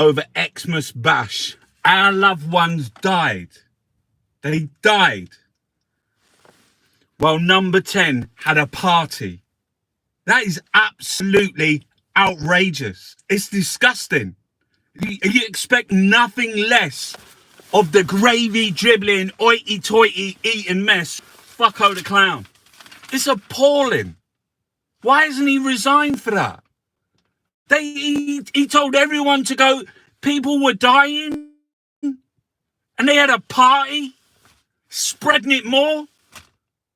over Xmas bash. Our loved ones died. They died. While number 10 had a party. That is absolutely outrageous. It's disgusting. You expect nothing less of the gravy dribbling, hoity-toity eating mess. Fucko the clown. It's appalling. Why hasn't he resigned for that? He told everyone to go. People were dying. And they had a party. Spreading it more.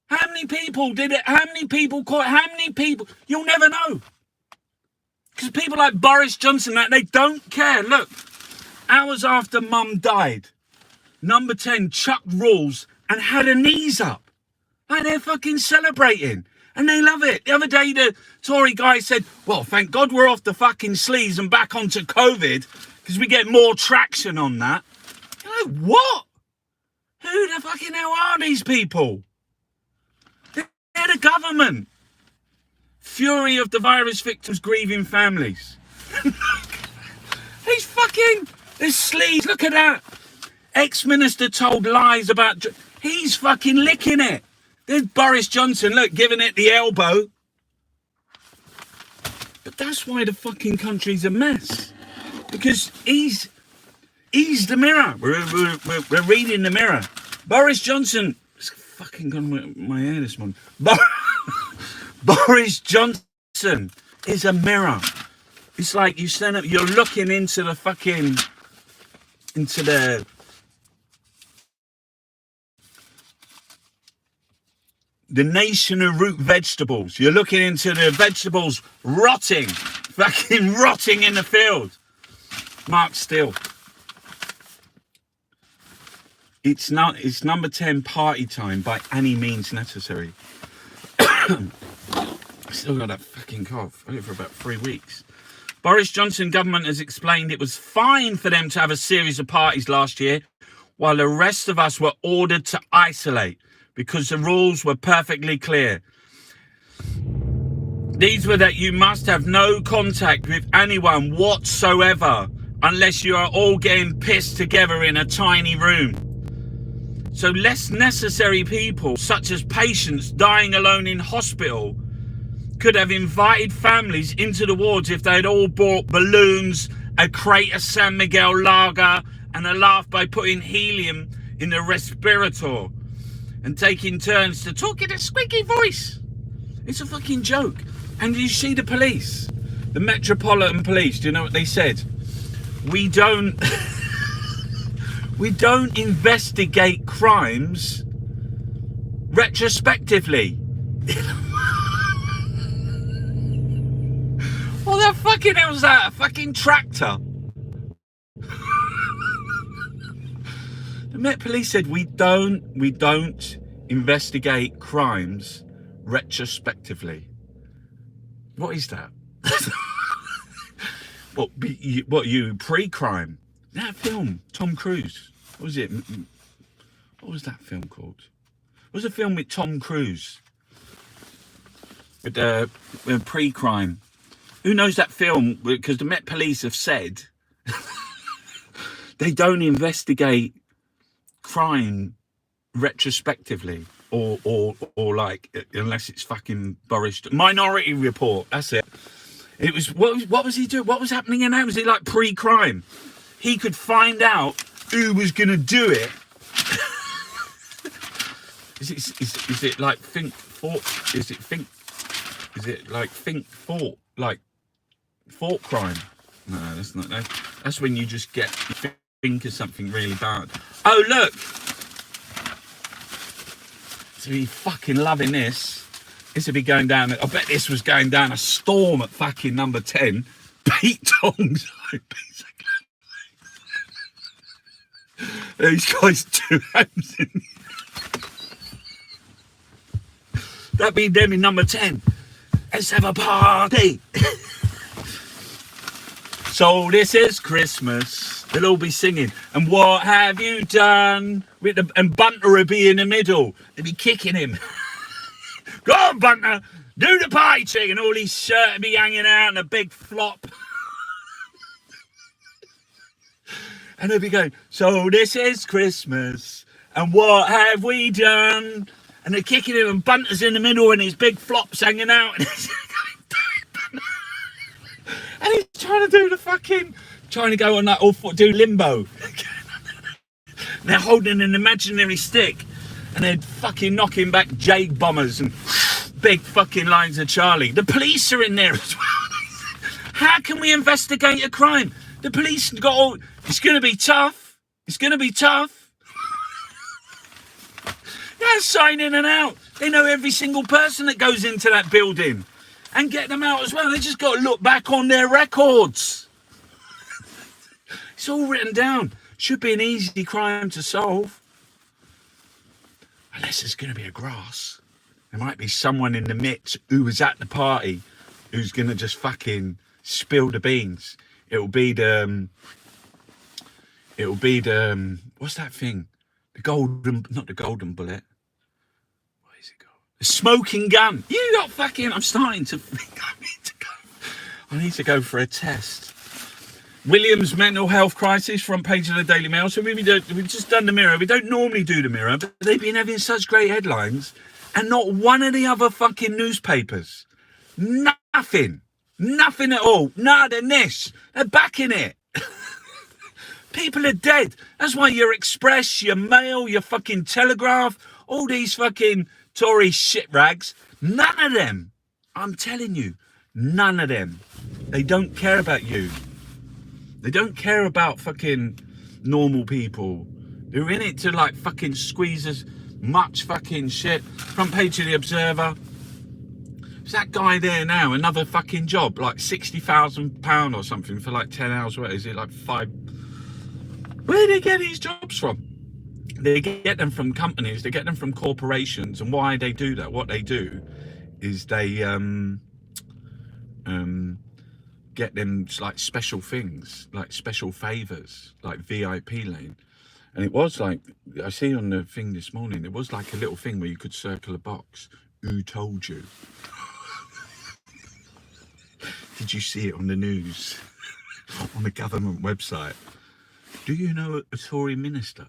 How many people did it? How many people caught? How many people? You'll never know. Because people like Boris Johnson, they don't care. Look, hours after Mum died, number 10 chucked rules and had her knees up. Like they're fucking celebrating. And they love it. The other day, the Tory guy said, well, thank God we're off the fucking sleaze and back onto COVID because we get more traction on that. You're like, what? Who the fucking hell are these people? They're the government. Fury of the virus victims grieving families. These fucking, this sleaze, look at that. Ex-minister told lies about, he's fucking licking it. There's Boris Johnson, look, giving it the elbow. But that's why the fucking country's a mess. Because he's the mirror. We're reading the mirror. Boris Johnson, it's fucking gone with my hair this morning. Boris Johnson is a mirror. It's like you stand up, you're looking into the fucking, into the nation of root vegetables. You're looking into the vegetables rotting, fucking rotting in the field. Mark Steele. It's number 10 party time by any means necessary. Still got that fucking cough. I've had it for about 3 weeks. Boris Johnson government has explained it was fine for them to have a series of parties last year, while the rest of us were ordered to isolate because the rules were perfectly clear. These were that you must have no contact with anyone whatsoever unless you are all getting pissed together in a tiny room. So less necessary people, such as patients dying alone in hospital, could have invited families into the wards if they had all bought balloons, a crate of San Miguel lager, and a laugh by putting helium in the respirator and taking turns to talk in a squeaky voice. It's a fucking joke. And you see the police, the Metropolitan Police, do you know what they said? We don't investigate crimes retrospectively. What the fucking hell was that? A fucking tractor? The Met Police said we don't investigate crimes retrospectively. What is that? What you pre-crime? That film, Tom Cruise. What was it? What was that film called? What was a film with Tom Cruise? With pre-crime. Who knows that film? Because the Met Police have said they don't investigate crime retrospectively or like, unless it's fucking Boris. Minority Report. That's it. It was what was he doing? What was happening in that? Was it like pre-crime? He could find out who was gonna do it. Is it like think thought? Is it like think thought? Like thought crime? No, that's not that. That's when you just think of something really bad. Oh look! So be fucking loving this. This would be going down. I bet this was going down a storm at fucking number 10. Pete Tongs. These guys 2 hands in. That'd be them in number 10. Let's have a party. So this is Christmas. They'll all be singing. And what have you done? And Bunter will be in the middle. They'll be kicking him. Go on, Bunter. Do the party trick. And all his shirt will be hanging out and a big flop. And they'll be going, so this is Christmas, and what have we done? And they're kicking him, and Bunter's in the middle, and his big flops hanging out. And he's trying to do the fucking, trying to go on that, or do limbo. They're holding an imaginary stick, and they're fucking knocking back Jade bombers and big fucking lines of Charlie. The police are in there as well. How can we investigate a crime? The police got all, it's going to be tough. It's going to be tough. They're signing and out. They know every single person that goes into that building and get them out as well. They just got to look back on their records. It's all written down. Should be an easy crime to solve. Unless there's going to be a grass. There might be someone in the midst who was at the party who's going to just fucking spill the beans. It'll be the, what's that thing? The golden, not the golden bullet. What is it called? The smoking gun. You got fucking, I'm starting to think I need to go for a test. William's mental health crisis, front page of the Daily Mail. So we've just done the Mirror. We don't normally do the Mirror, but they've been having such great headlines, and not one of the other fucking newspapers. Nothing at all. Nada nish. They're backing it. People are dead. That's why your Express, your Mail, your fucking Telegraph, all these fucking Tory shit rags, none of them, I'm telling you, none of them, they don't care about you. They don't care about fucking normal people. They're in it to like fucking squeeze as much fucking shit. Front page of the Observer. Is that guy there now? Another fucking job, like £60,000 or something for like 10 hours. What is it, like 5? Where do they get these jobs from? They get them from companies. They get them from corporations. And why they do that? What they do is they get them like special things, like special favors, like VIP lane. And it was like, I see on the thing this morning, it was like a little thing where you could circle a box. Who told you? Did you see it on the news? On the government website? Do you know a Tory minister?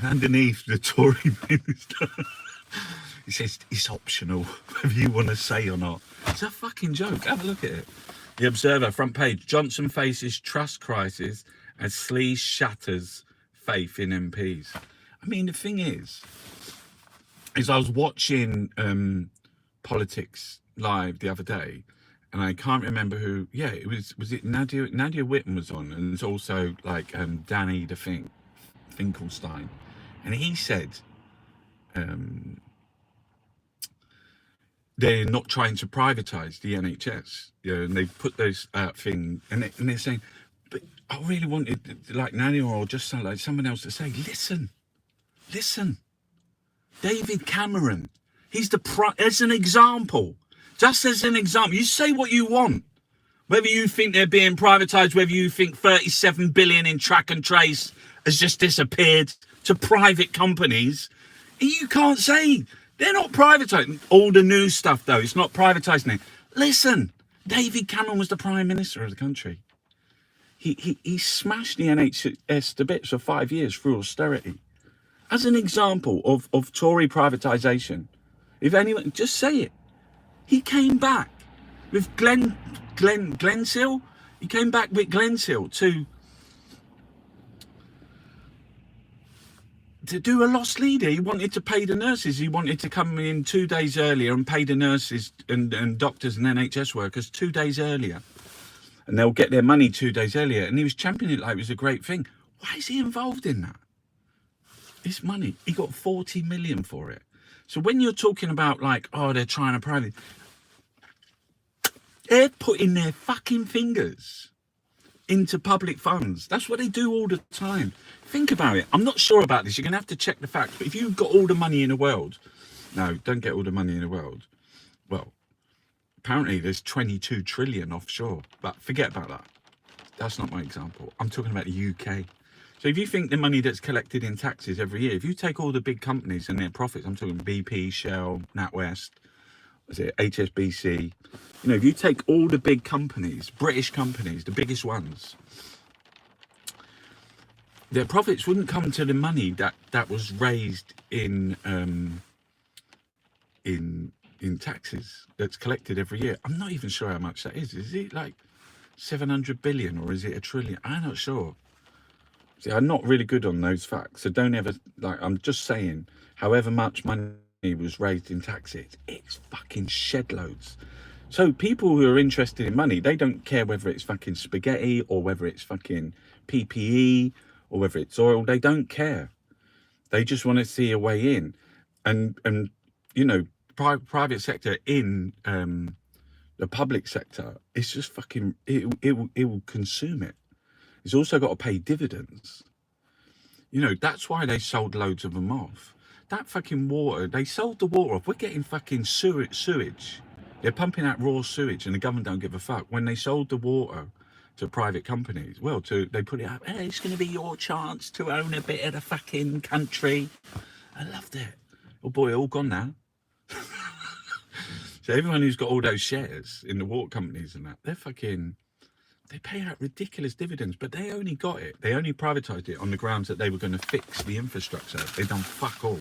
Underneath the Tory minister, it says it's optional whether you want to say or not. It's a fucking joke. Have a look at it. The Observer, front page. Johnson faces trust crisis as Sleaze shatters faith in MPs. I mean, the thing is I was watching Politics Live the other day, and I can't remember who. Yeah, it was it Nadia Whitten was on, and it's also like Danny Finkelstein, and he said they're not trying to privatise the NHS. You know, and they put those thing, and they're saying, but I really wanted like Nadia or just like someone else to say, listen. David Cameron, he's as an example, just as an example. You say what you want, whether you think they're being privatised, whether you think 37 billion in track and trace has just disappeared to private companies. You can't say they're not privatising all the news stuff, though. It's not privatising it. Listen, David Cameron was the Prime Minister of the country. He smashed the NHS to bits for 5 years through austerity. As an example of Tory privatisation, if anyone, just say it. He came back with Glensill. He came back with Glensill to do a lost leader. He wanted to pay the nurses. He wanted to come in 2 days earlier and pay the nurses and doctors and NHS workers 2 days earlier. And they'll get their money 2 days earlier. And he was championing it like it was a great thing. Why is he involved in that? It's money. He got 40 million for it. So when you're talking about like, oh, they're trying to private, they're putting their fucking fingers into public funds. That's what they do all the time. Think about it. I'm not sure about this. You're going to have to check the facts. But if you've got all the money in the world, no, don't get all the money in the world. Well, apparently there's 22 trillion offshore. But forget about that. That's not my example. I'm talking about the UK. So if you think the money that's collected in taxes every year, if you take all the big companies and their profits, I'm talking BP, Shell, NatWest, is it HSBC? You know, if you take all the big companies, British companies, the biggest ones, their profits wouldn't come to the money that was raised in taxes that's collected every year. I'm not even sure how much that is. Is it like 700 billion or is it a trillion? I'm not sure. See, I'm not really good on those facts, so don't ever, like, I'm just saying, however much money was raised in taxes, it's fucking shed loads. So people who are interested in money, they don't care whether it's fucking spaghetti or whether it's fucking PPE or whether it's oil. They don't care. They just want to see a way in. And you know, private sector in the public sector, it's just fucking, it will consume it. It's also got to pay dividends. You know, that's why they sold loads of them off. That fucking water, they sold the water off. We're getting fucking sewage. They're pumping out raw sewage and the government don't give a fuck. When they sold the water to private companies, well, they put it up, hey, it's going to be your chance to own a bit of the fucking country. I loved it. Oh boy, all gone now. So everyone who's got all those shares in the water companies and that, they pay out ridiculous dividends, but they only got it. They only privatised it on the grounds that they were going to fix the infrastructure. They've done fuck all.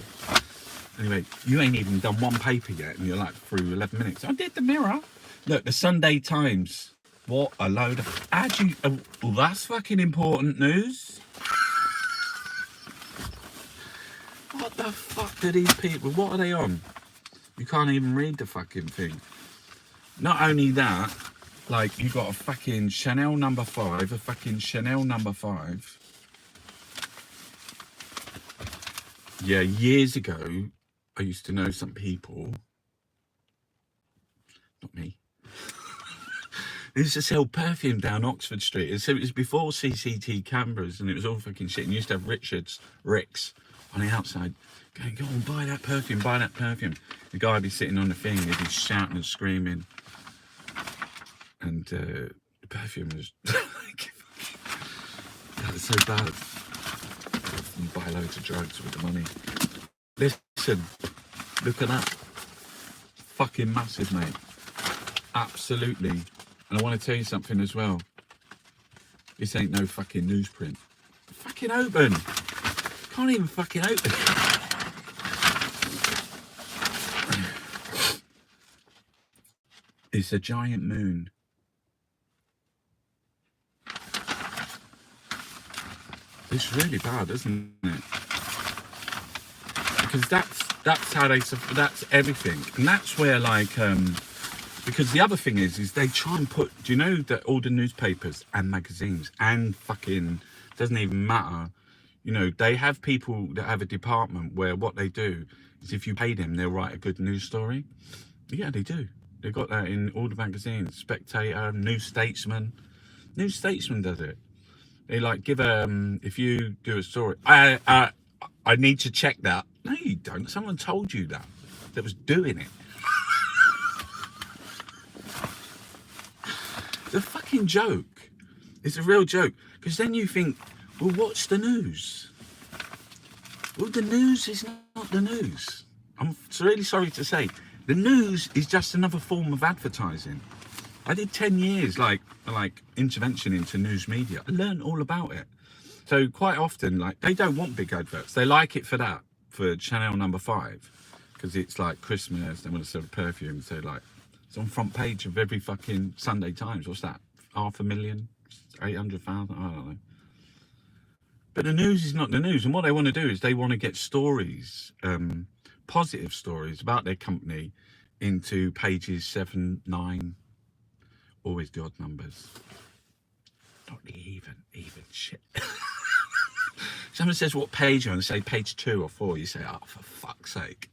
Anyway, you ain't even done one paper yet, and you're like through 11 minutes. I did the Mirror. Look, the Sunday Times. What a load of... well, that's fucking important news. What the fuck do these people... What are they on? You can't even read the fucking thing. Not only that, like, you got a fucking Chanel number 5, a fucking Chanel number 5. Yeah, years ago, I used to know some people, not me, they used to sell perfume down Oxford Street. So it was before CCT cameras and it was all fucking shit. And you used to have Ricks on the outside going, go on, buy that perfume, buy that perfume. The guy would be sitting on the thing, he'd be shouting and screaming. And the perfume was like, that was so bad. You buy loads of drugs with the money. Listen, look at that. Fucking massive, mate. Absolutely. And I want to tell you something as well. This ain't no fucking newsprint. Fucking open. Can't even fucking open. It's a giant moon. It's really bad, isn't it? Because that's how that's everything, and that's where, like, because the other thing is they try and put, do you know that all the newspapers and magazines and fucking, doesn't even matter, you know, they have people that have a department where what they do is if you pay them, they'll write a good news story. Yeah, they do. They've got that in all the magazines. Spectator, New Statesman. New Statesman does it. They like give if you do a story, I need to check that. No, you don't. Someone told you that was doing it. It's a fucking joke. It's a real joke. Because then you think, well, what's the news? Well, the news is not the news. I'm really sorry to say. The news is just another form of advertising. I did 10 years like intervention into news media. I learned all about it. So quite often, like, they don't want big adverts. They like it for that, for Chanel number 5, because it's like Christmas. They want to sell perfume. So like, it's on front page of every fucking Sunday Times. What's that? 500,000, 800,000. I don't know. But the news is not the news. And what they want to do is they want to get stories, positive stories about their company into pages 7, 9. Always the odd numbers. Not the even shit. Someone says, what page are you on? They say page 2 or 4. You say, oh, for fuck's sake.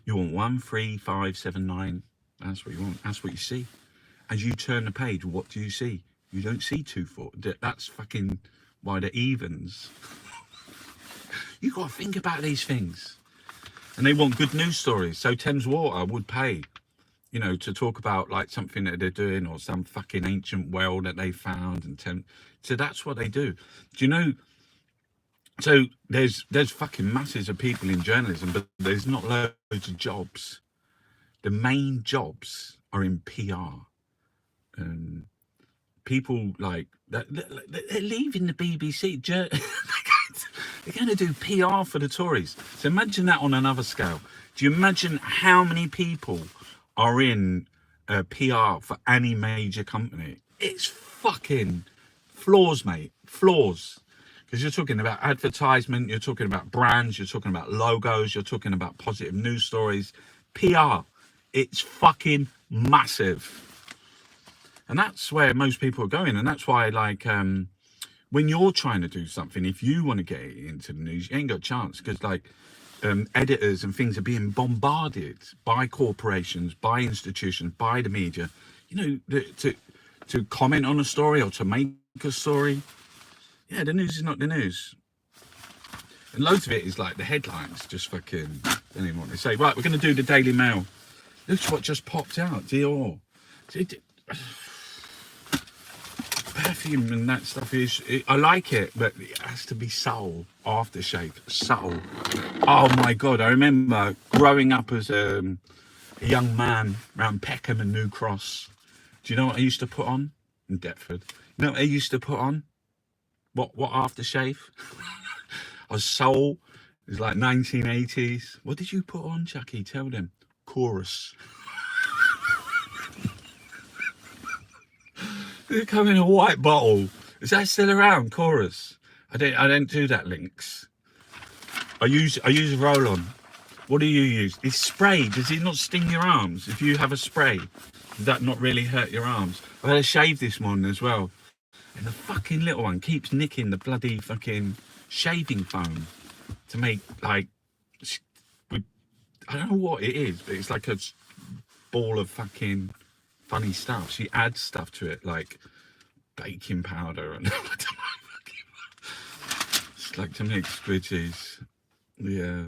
You want 1, 3, 5, 7, 9. That's what you want. That's what you see. As you turn the page, what do you see? You don't see 2, 4. That's fucking why the evens. You got to think about these things. And they want good news stories. So Thames Water would pay, you know, to talk about like something that they're doing or some fucking ancient well that they found. And so that's what they do. Do you know? So there's fucking masses of people in journalism, but there's not loads of jobs. the main jobs are in PR. People like they're leaving the BBC. They're going to do PR for the Tories. So imagine that on another scale. Do you imagine how many people are in PR for any major company? It's fucking flaws, mate. Flaws. Because you're talking about advertisement, you're talking about brands, you're talking about logos, you're talking about positive news stories. PR. It's fucking massive. And that's where most people are going. And that's why, like, when you're trying to do something, if you want to get it into the news, you ain't got a chance. Because, like, editors and things are being bombarded by corporations, by institutions, by the media, you know, to comment on a story or to make a story. Yeah, the news is not the news. And loads of it is like the headlines, just fucking, don't even want to say, right, we're going to do the Daily Mail. Look what just popped out, Dior. Perfume and that stuff I like it, but it has to be subtle aftershave. Subtle. Oh my God, I remember growing up as a young man around Peckham and New Cross. Do you know what I used to put on? In Deptford. You know what I used to put on? What aftershave? I was soul. It was like 1980s. What did you put on, Chucky? Tell them. Chorus. They come in a white bottle. Is that still around? Chorus. I don't do that, Lynx. I use a roll-on. What do you use? It's spray. Does it not sting your arms? If you have a spray, does that not really hurt your arms? I had a shave this morning as well. And the fucking little one keeps nicking the bloody fucking shaving foam to make, like, I don't know what it is, but it's like a ball of fucking funny stuff. She adds stuff to it, like baking powder and it's like to make squidgies. Yeah,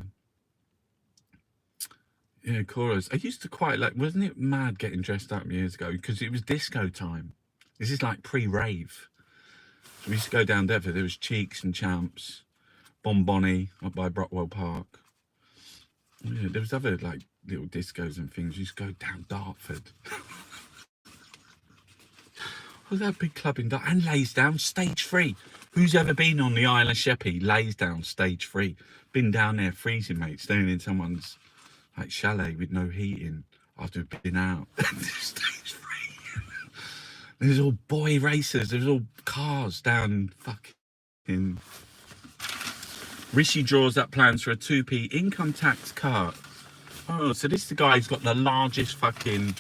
chorus. I used to quite like, wasn't it mad getting dressed up years ago? Because it was disco time. This is like pre-rave. So we used to go down Devon. There was Cheeks and Champs, Bonbonnie up by Brockwell Park. Yeah, there was other like little discos and things. We used to go down Dartford. What was that big club in Dartford? And Laysdown, stage 3. Who's ever been on the Isle of Sheppey? Laysdown, stage 3. Been down there freezing, mate, staying in someone's like chalet with no heating after we've been out. Stage 3. There's all boy racers. There's all cars down fucking. Rishi draws up plans for a 2p income tax cut. Oh, so this is the guy who's got the largest fucking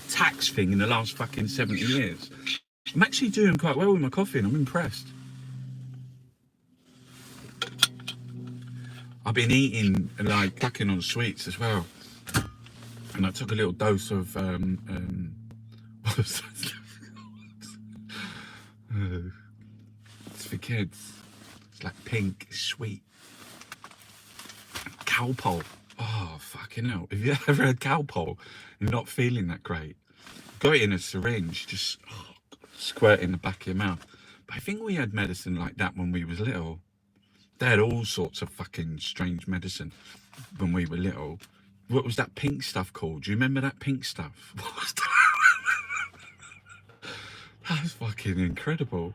tax thing in the last fucking 70 years. I'm actually doing quite well with my coffee and I'm impressed. I've been eating, like, fucking on sweets as well. And I took a little dose of, what was that? It's for kids. It's like pink, sweet. Calpol. Oh, fucking hell. Have you ever had Calpol? You're not feeling that great. Got it in a syringe, just squirt in the back of your mouth. But I think we had medicine like that when we was little. They had all sorts of fucking strange medicine when we were little. What was that pink stuff called? Do you remember that pink stuff? What was that? That was fucking incredible.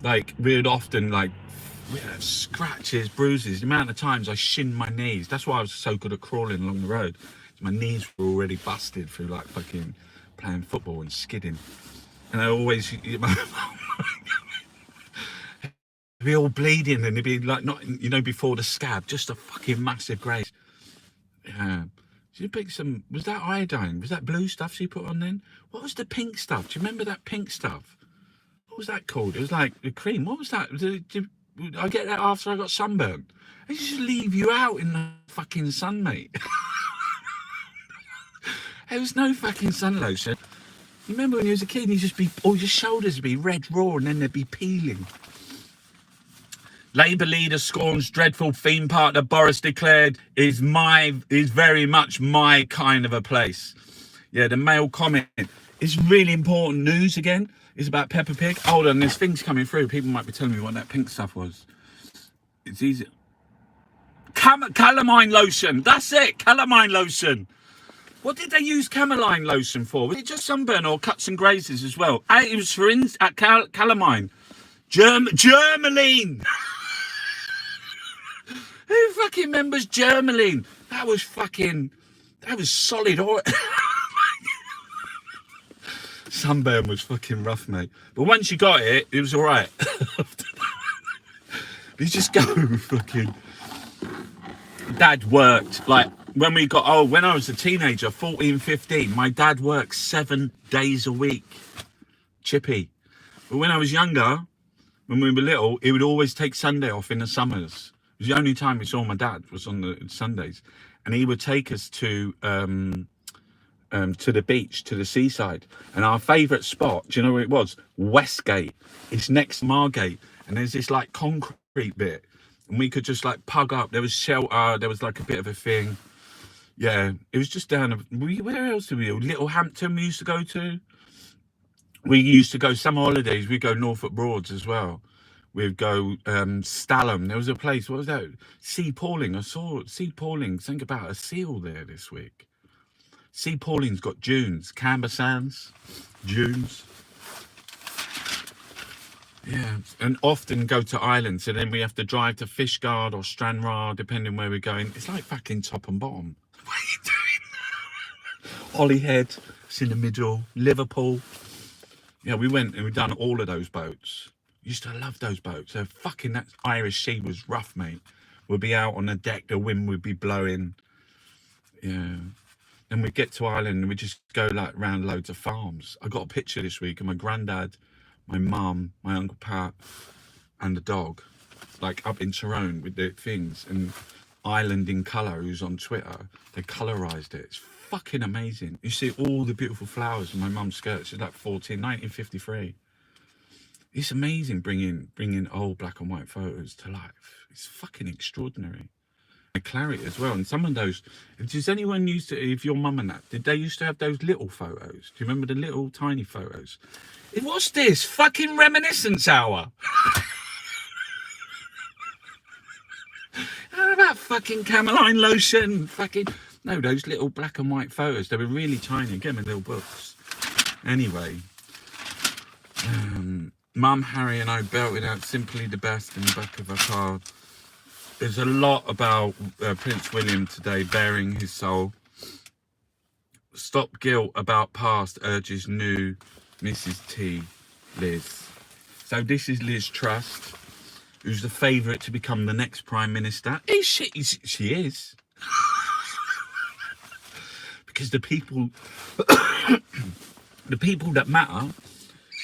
Like, we'd often, like, we'd have scratches, bruises. The amount of times I shinned my knees. That's why I was so good at crawling along the road. My knees were already busted through, like, fucking playing football and skidding. And I always, be all bleeding and it'd be like, not, you know, before the scab, just a fucking massive graze. Yeah. She picked some, was that iodine? Was that blue stuff she put on then? What was the pink stuff? Do you remember that pink stuff? What was that called? It was like a cream. What was that? Did I get that after I got sunburned? They just leave you out in the fucking sun, mate. There was no fucking sun lotion. You remember when you was a kid and you'd just be, all your shoulders would be red raw and then they'd be peeling. Labour leader scorns dreadful theme park that Boris declared is very much my kind of a place. Yeah, the Mail comment is really important news again. It's about Peppa Pig. Hold on, there's things coming through. People might be telling me what that pink stuff was. It's easy. Calamine lotion. That's it. Calamine lotion. What did they use cameline lotion for? Was it just sunburn or cuts and grazes as well? It was for calamine. Germaline. Who fucking remembers Germaline? That was solid oil. Sunburn was fucking rough, mate. But once you got it, it was all right. You just go fucking. Dad worked like when I was a teenager, 14, 15, my dad worked 7 days a week. Chippy. But when I was younger, when we were little, he would always take Sunday off in the summers. It was the only time we saw my dad was on the Sundays. And he would take us to the beach, to the seaside. And our favourite spot, do you know where it was? Westgate. It's next to Margate. And there's this like concrete bit. And we could just like pug up. There was shelter. There was like a bit of a thing. Yeah, it was just down. Where else did we go? Littlehampton we used to go to. We used to go summer holidays. We'd go Norfolk Broads as well. We'd go Stalham. There was a place. What was that? Sea Pauling. I saw Sea Pauling. Think about a seal there this week. Sea Pauling's got dunes. Camber Sands. Dunes. Yeah, and often go to islands, so then we have to drive to Fishguard or Stranraer, depending where we're going. It's like fucking top and bottom. What are you doing? Holyhead, it's in the middle. Liverpool. Yeah, we went and we've done all of those boats. Used to love those boats. So fucking that Irish sea was rough, mate. We'd be out on the deck, the wind would be blowing. Yeah. Then we'd get to Ireland and we'd just go like round loads of farms. I got a picture this week of my granddad, my mum, my Uncle Pat, and the dog, like up in Tyrone with the things. And Ireland in Colour, who's on Twitter, they colorised it. It's fucking amazing. You see all the beautiful flowers in my mum's skirt. She's like 1953. It's amazing bringing old black and white photos to life. It's fucking extraordinary. And clarity as well. And some of those, does anyone used to, if your mum and that, did they used to have those little photos? Do you remember the little tiny photos? What's this? Fucking reminiscence hour. How about fucking cameline lotion? Fucking, no, those little black and white photos. They were really tiny. Get me little books. Anyway, Mum, Harry and I belted out Simply the Best in the back of our car. There's a lot about Prince William today, bearing his soul. Stop guilt about past, urges new Mrs. T, Liz. So this is Liz Truss, who's the favourite to become the next Prime Minister. She is. Because the people that matter,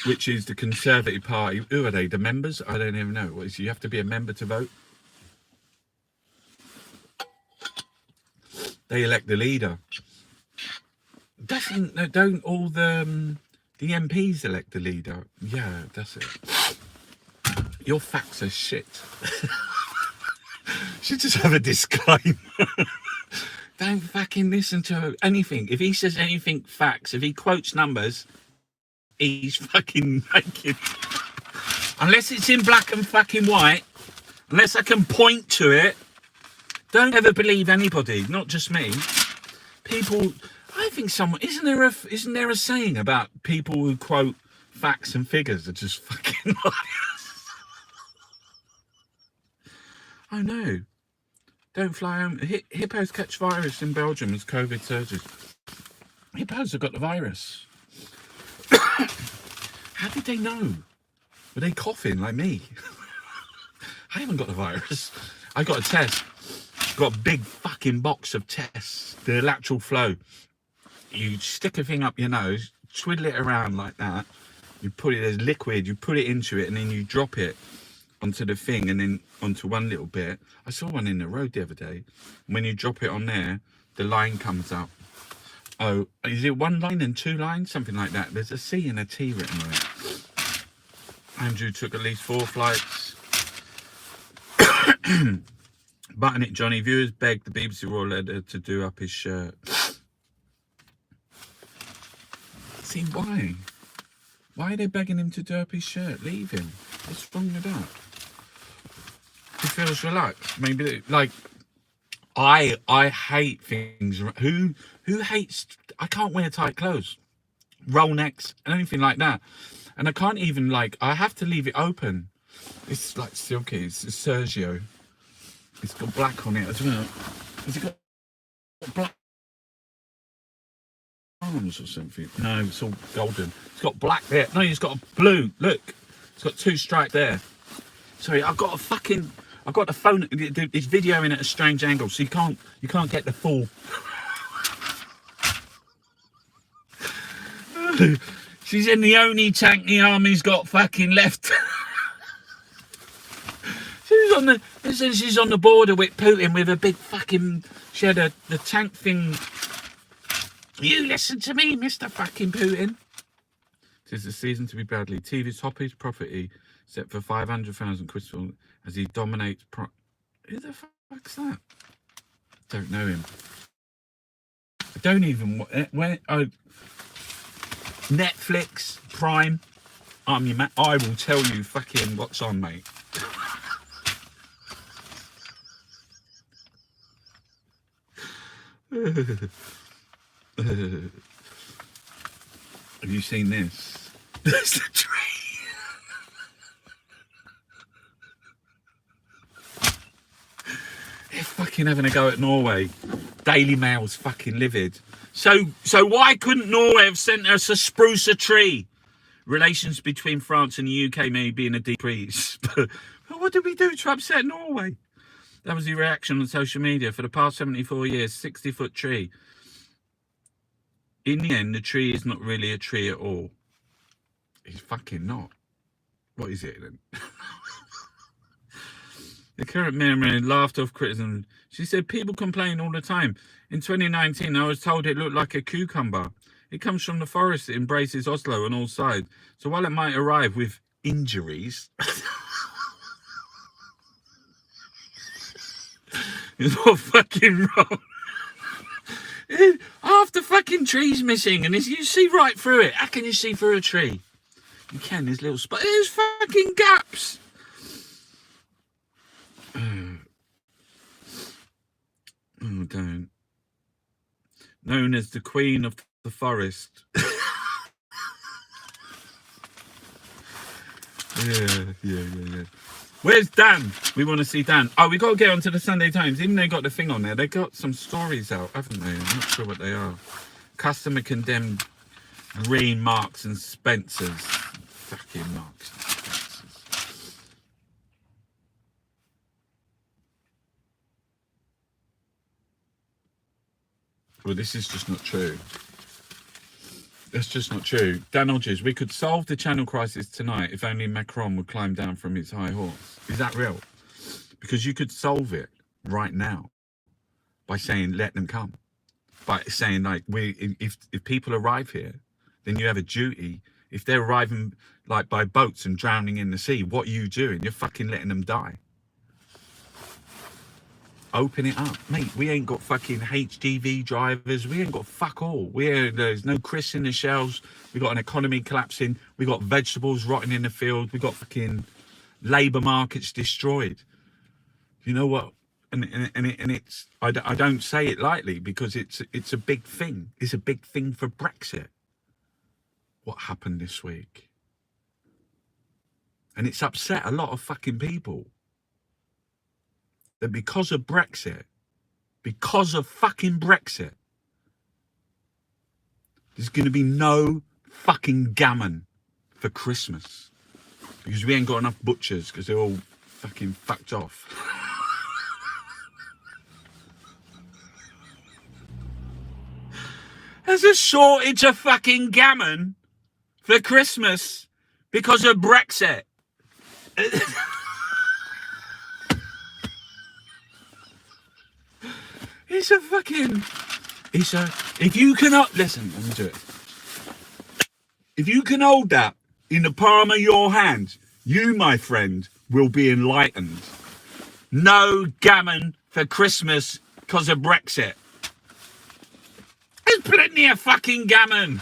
which is the Conservative Party, who are they, the members? I don't even know. What is, you have to be a member to vote? They elect the leader. Don't all the MPs elect the leader? Yeah, that's it. Your facts are shit. Should just have a disclaimer. Don't fucking listen to anything. If he says anything facts, if he quotes numbers, he's fucking naked. Unless it's in black and fucking white, unless I can point to it, don't ever believe anybody, not just me. People, I think someone, isn't there a saying about people who quote facts and figures are just fucking liars? Oh no. Don't fly home. Hippos catch virus in Belgium as COVID surges. Hippos have got the virus. How did they know? Were they coughing like me? I haven't got the virus. I got a test. Got a big fucking box of tests. The lateral flow. You stick a thing up your nose, twiddle it around like that. You put it as liquid. You put it into it, and then you drop it onto the thing, and then onto one little bit. I saw one in the road the other day. When you drop it on there, the line comes up. Oh, is it one line and two lines? Something like that. There's a C and a T written on it. Andrew took at least 4 flights. Button it, Johnny. Viewers begged the BBC Royal Editor to do up his shirt. See, why? Why are they begging him to do up his shirt? Leave him. What's wrong with that? He feels relaxed. Maybe, like, I hate things. Who hates? I can't wear tight clothes, roll necks, anything like that, and I can't even like. I have to leave it open. It's like silky. It's Sergio. It's got black on it as well. Has it got black arms or something? No, it's all golden. It's got black there. No, it's got a blue. Look, it's got 2 stripes there. Sorry, I've got the phone. It's videoing at a strange angle, so you can't get the full. She's in the only tank the army's got fucking left. She's on the border with Putin with a big fucking. She had the tank thing. You listen to me, Mr. fucking Putin. Tis the season to be Bradley. TV's hottest property set for 500,000 crystal as he dominates. Who the fuck's that? Don't know him. I don't even. Where? Oh, Netflix, Prime. I'm your man. I will tell you fucking what's on, mate. Have you seen this? There's the tree. They're fucking having a go at Norway. Daily Mail's fucking livid. So why couldn't Norway have sent us a spruce tree? Relations between France and the UK may be in a decrease. But what did we do to upset Norway? That was the reaction on social media. For the past 74 years, 60-foot tree. In the end, the tree is not really a tree at all. It's fucking not. What is it then? The current mayor laughed off criticism. She said, people complain all the time. In 2019, I was told it looked like a cucumber. It comes from the forest that embraces Oslo on all sides. So while it might arrive with injuries, it's not fucking wrong. Half the fucking tree's missing, and you see right through it. How can you see through a tree? You can. There's little spots. There's fucking gaps. Oh, don't. Known as the Queen of the Forest. Yeah. Where's Dan? We want to see Dan. Oh, we got to get onto the Sunday Times. Even they got the thing on there. They got some stories out, haven't they? I'm not sure what they are. Customer condemned green Marks and Spencers. Fucking Marks and Spencers. Well, this is just not true. That's just not true. Dan Hodges, we could solve the channel crisis tonight if only Macron would climb down from his high horse. Is that real? Because you could solve it right now by saying, let them come. By saying, like, if people arrive here, then you have a duty. If they're arriving, like, by boats and drowning in the sea, what are you doing? You're fucking letting them die. Open it up, mate. We ain't got fucking HGV drivers. We ain't got fuck all. There's no Chris in the shelves. We got an economy collapsing. We got vegetables rotting in the field. We got fucking labour markets destroyed. You know what? And it's I don't say it lightly because it's a big thing. It's a big thing for Brexit. What happened this week? And it's upset a lot of fucking people. That because of fucking Brexit, there's going to be no fucking gammon for Christmas. Because we ain't got enough butchers because they're all fucking fucked off. There's a shortage of fucking gammon for Christmas because of Brexit. If you can, listen, let me do it. If you can hold that in the palm of your hand, you, my friend, will be enlightened. No gammon for Christmas because of Brexit. There's plenty of fucking gammon.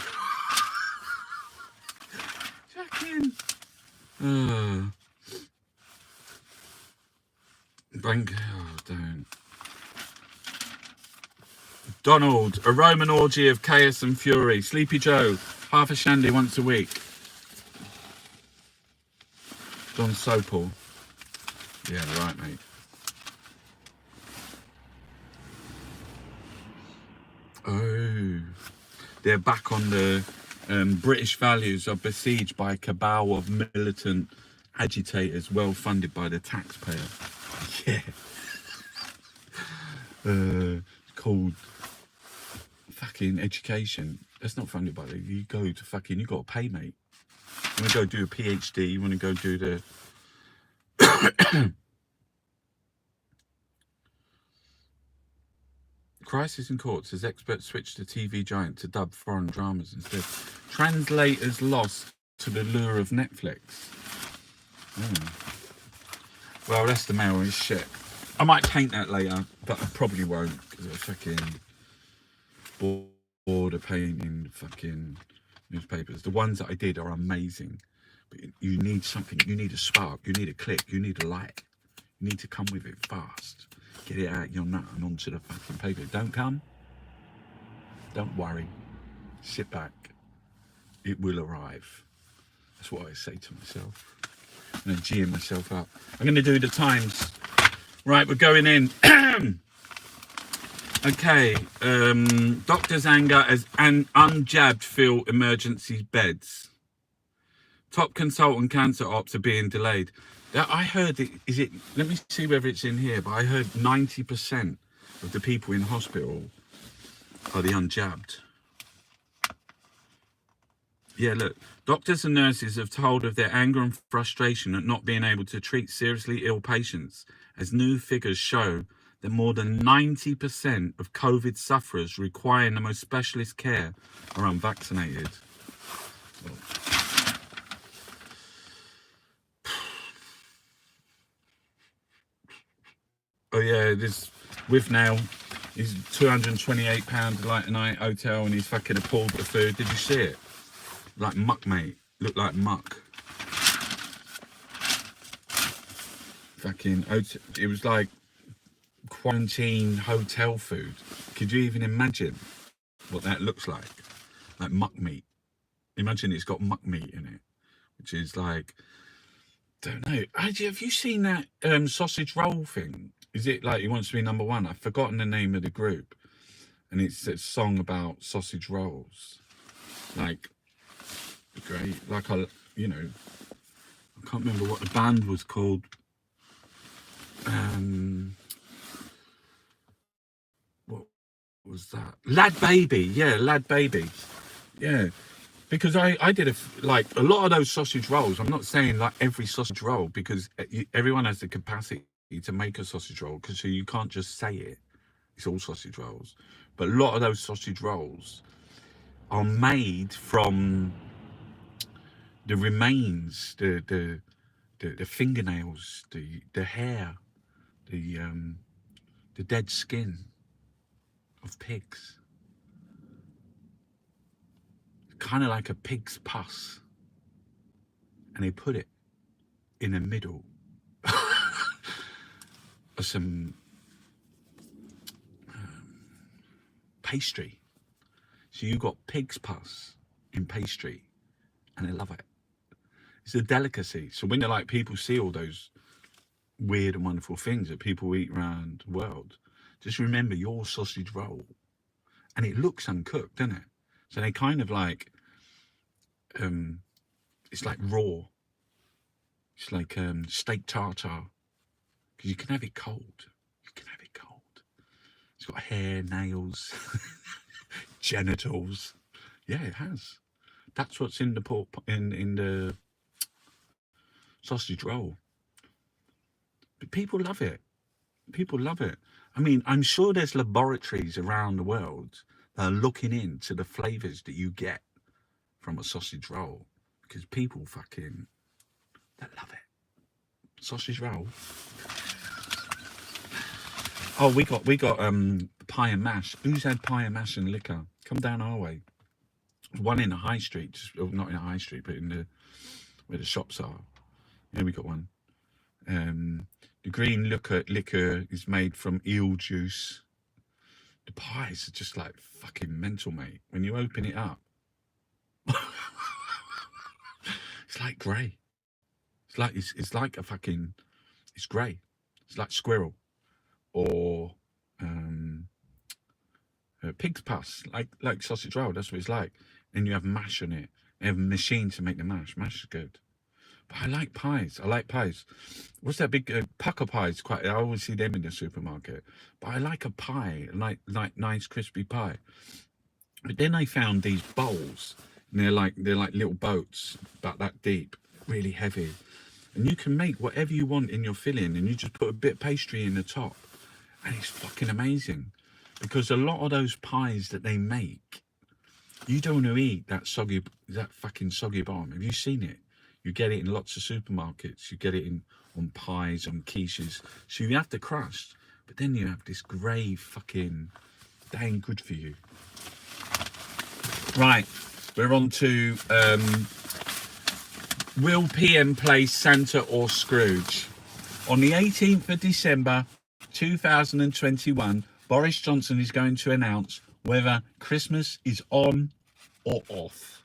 Fucking. Don't. Donald, a Roman orgy of chaos and fury. Sleepy Joe, half a shandy once a week. John Sopel. Yeah, right, mate. Oh, they're back on the British values are besieged by a cabal of militant agitators well funded by the taxpayer. Yeah. Called fucking education. That's not funded by the, you go to fucking, you got to pay, mate. You want to go do a PhD, you want to go do the Crisis in Courts as experts switch to TV giant to dub foreign dramas instead. Translators lost to the lure of Netflix. Well, that's the mail is shit. I might paint that later, but I probably won't because I'm fucking bored of painting fucking newspapers. The ones that I did are amazing, but you need something. You need a spark. You need a click. You need a light. You need to come with it fast. Get it out your nut and onto the fucking paper. Don't come. Don't worry. Sit back. It will arrive. That's what I say to myself. I'm going to gear myself up. I'm going to do the times. Right, we're going in. Okay. Doctors' anger as unjabbed fill emergency beds. Top consultant cancer ops are being delayed. I heard it, is it, let me see whether it's in here, but I heard 90% of the people in hospital are the unjabbed. Yeah, look, doctors and nurses have told of their anger and frustration at not being able to treat seriously ill patients, as new figures show that more than 90% of COVID sufferers requiring the most specialist care are unvaccinated. Well, oh yeah, this with now, he's £228 like a night hotel and he's fucking appalled at the food. Did you see it? Like muck, mate. Looked like muck. Fucking, it was like quarantine hotel food. Could you even imagine what that looks like? Like muck meat. Imagine it's got muck meat in it, which is like, don't know. Have you seen that sausage roll thing? Is it like He Wants to Be Number One? I've forgotten the name of the group, and it's a song about sausage rolls. Like, great. Like I can't remember what the band was called. What was that? Lad Baby. Yeah, Lad Baby. Yeah. Because I did like a lot of those sausage rolls. I'm not saying like every sausage roll, because everyone has the capacity to make a sausage roll, because so you can't just say it's all sausage rolls. But a lot of those sausage rolls are made from the remains, the fingernails, the hair, the dead skin of pigs. Kind of like a pig's pus, and they put it in the middle of some pastry. So you got pig's pus in pastry, and they love it. It's a delicacy. So when like people see all those weird and wonderful things that people eat around the world, just remember your sausage roll. And it looks uncooked, doesn't it? So they kind of like, it's like raw. It's like steak tartare, because you can have it cold. You can have it cold. It's got hair, nails, genitals. Yeah, it has. That's what's in the pork in the sausage roll. But people love it. People love it. I mean, I'm sure there's laboratories around the world that are looking into the flavors that you get from a sausage roll, because people fucking, they love it. Sausage roll. Oh, we got pie and mash. Who's had pie and mash and liquor? Come down our way. One in the high street, not in the high street, but in the where the shops are. Yeah, we got one. The green liquor is made from eel juice. The pies are just like fucking mental, mate. When you open it up, it's like grey. It's like a fucking, it's grey. It's like squirrel or pig's pus, like sausage roll. That's what it's like. Then you have mash on it. You have a machine to make the mash. Mash is good. But I like pies. I like pies. What's that big pucker pies? I always see them in the supermarket. But I like a pie, like nice crispy pie. But then I found these bowls, and they're like little boats, about that deep, really heavy. And you can make whatever you want in your filling, and you just put a bit of pastry in the top, and it's fucking amazing. Because a lot of those pies that they make, you don't want to eat that fucking soggy bottom. Have you seen it? You get it in lots of supermarkets. You get it on pies, on quiches. So you have the crust, but then you have this grey fucking, that ain't good for you. Right, we're on to will PM play Santa or Scrooge? On the 18th of December 2021, Boris Johnson is going to announce whether Christmas is on or off.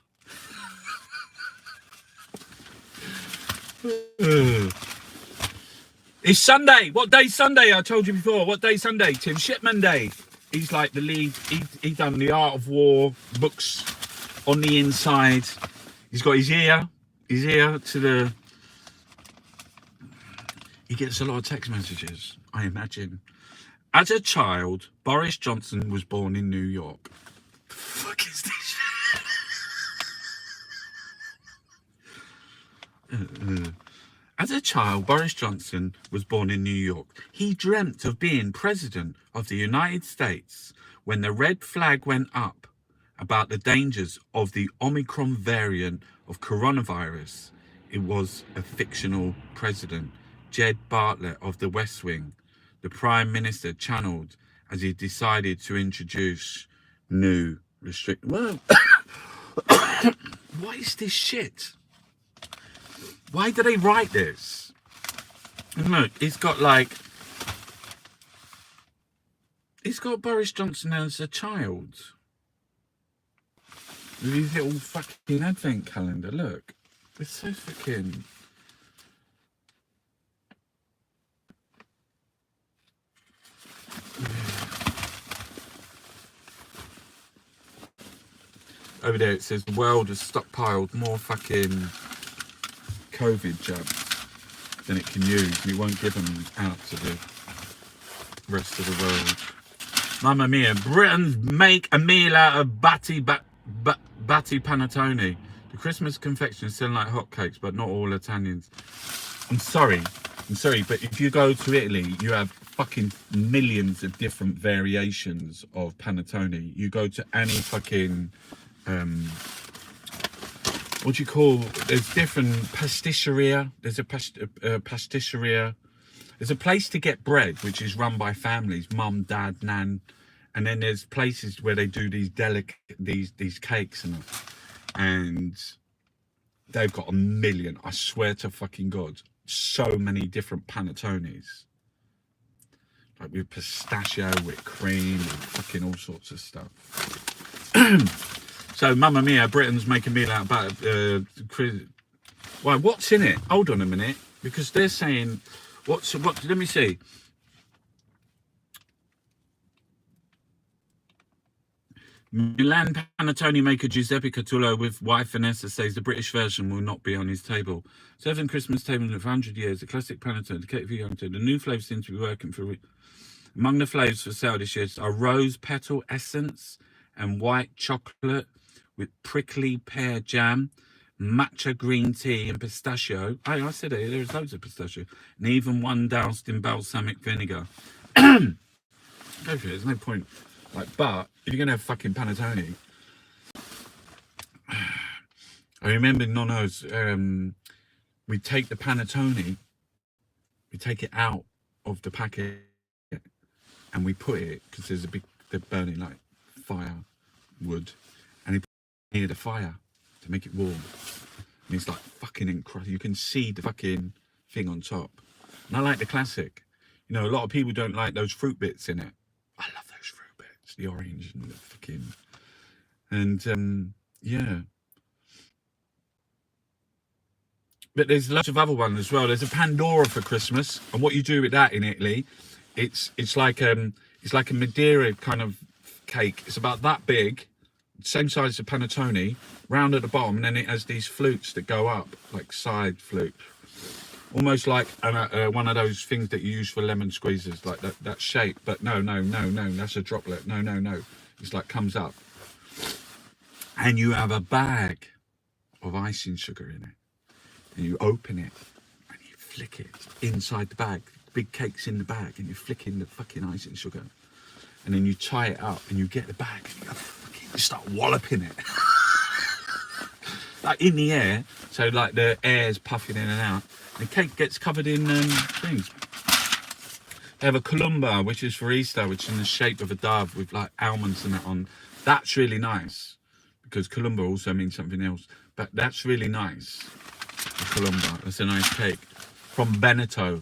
It's Sunday. What day's Sunday? I told you before. What day's Sunday? Tim Shipman Day. He's like the lead. He done the Art of War books on the inside. He's got his ear to the. He gets a lot of text messages, I imagine. As a child, Boris Johnson was born in New York. The fuck is this shit? As a child, Boris Johnson was born in New York. He dreamt of being president of the United States when the red flag went up about the dangers of the Omicron variant of coronavirus. It was a fictional president, Jed Bartlett of the West Wing, the Prime Minister, channeled as he decided to introduce new restrictions. What is this shit? Why do they write this? And look, it's got Boris Johnson as a child. With his little fucking advent calendar, look. It's so fucking... Over there it says the world has stockpiled more fucking COVID jabs than it can use, and it won't give them out to the rest of the world. Mamma mia, Britons make a meal out of batty panettone. The Christmas confection is selling like hotcakes, but not all Italians. I'm sorry, but if you go to Italy, you have fucking millions of different variations of panettone. You go to any fucking what do you call, there's different pasticceria. There's a pasticceria. There's a place to get bread which is run by families, mum, dad, nan, and then there's places where they do these these cakes and they've got a million, I swear to fucking God, so many different panettones, like with pistachio, with cream, and fucking all sorts of stuff. So, mamma mia, Britons make a meal out of why? What's in it? Hold on a minute, because they're saying what? Let me see. Milan panettone maker Giuseppe Catullo with wife Vanessa says the British version will not be on his table. Serving Christmas table for 100 years, the classic panettone, the cake for young. The new flavours seem to be working for. Among the flavours for sale this year are rose petal essence and white chocolate with prickly pear jam, matcha green tea and pistachio. Hey, I said it, there's loads of pistachio. And even one doused in balsamic vinegar. Go for it, there's no point. But if you're going to have fucking panettone... I remember Nonno's, we take the panettone, we take it out of the packet and we put it, because there's they're burning like firewood, and he put it near the fire to make it warm. And it's like fucking incredible. You can see the fucking thing on top. And I like the classic. You know, a lot of people don't like those fruit bits in it. I love those fruit bits. It's the orange and the fucking, and yeah. But there's lots of other ones as well. There's a Pandora for Christmas, and what you do with that in Italy, it's like a Madeira kind of cake. It's about that big, same size as a panettone, round at the bottom, and then it has these flutes that go up, like side flute, almost like one of those things that you use for lemon squeezes, like that shape. But no, that's a droplet. No, it's like comes up, and you have a bag of icing sugar in it. And you open it and you flick it inside the bag. The big cake's in the bag, and you flick in the fucking icing sugar. And then you tie it up and you get the bag and you start walloping it. Like in the air, so like the air's puffing in and out. The cake gets covered in things. They have a columba, which is for Easter, which is in the shape of a dove with like almonds and that on. That's really nice, because columba also means something else. But that's really nice. Columba. That's a nice cake from Veneto.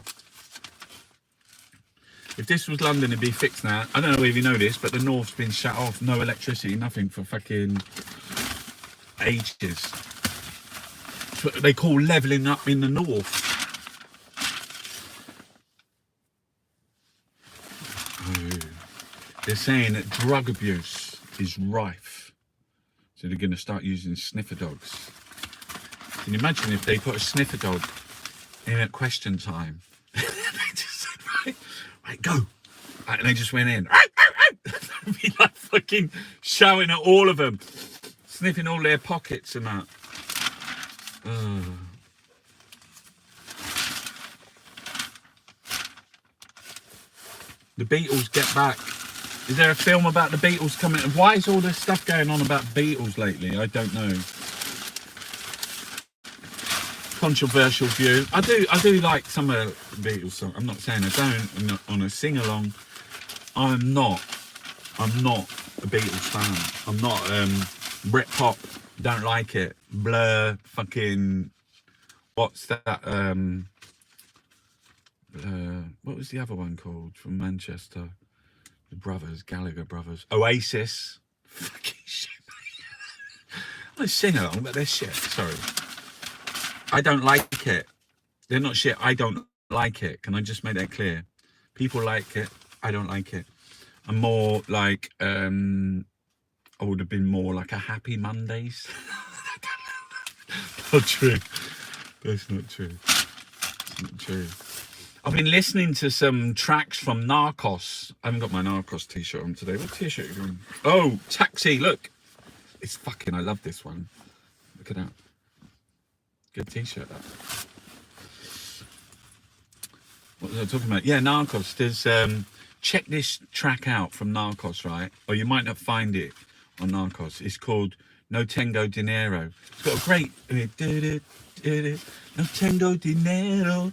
If this was London, it'd be fixed now. I don't know if you know this, but the north's been shut off. No electricity, nothing for fucking ages. It's what they call levelling up in the north. They're saying that drug abuse is rife, so they're going to start using sniffer dogs. Can you imagine if they put a sniffer dog in at question time? They just said, right, go. And they just went in. They'd be like fucking shouting at all of them, sniffing all their pockets and that. The Beatles get back. Is there a film about the Beatles coming? Why is all this stuff going on about Beatles lately? I don't know. Controversial view. I do like some of the Beatles songs. I'm not saying I don't. I'm not on a sing along. I'm not a Beatles fan. I'm not Britpop. Don't like it. Blur. Fucking. What's that? What was the other one called from Manchester? The brothers, Gallagher brothers. Oasis. Fucking shit. I sing along, but they're shit. Sorry. I don't like it. They're not shit. I don't like it. Can I just make that clear? People like it. I don't like it. I'm more like, I would have been more like a Happy Mondays. Not true. That's not true. It's not true. I've been listening to some tracks from Narcos. I haven't got my Narcos t-shirt on today. What t-shirt are you doing? Oh, Taxi. Look. It's fucking, I love this one. Look at that. Good t-shirt, that. What was I talking about? Yeah, Narcos. There's check this track out from Narcos, right? Or you might not find it on Narcos. It's called No Tengo Dinero. It's got a great No Tengo Dinero.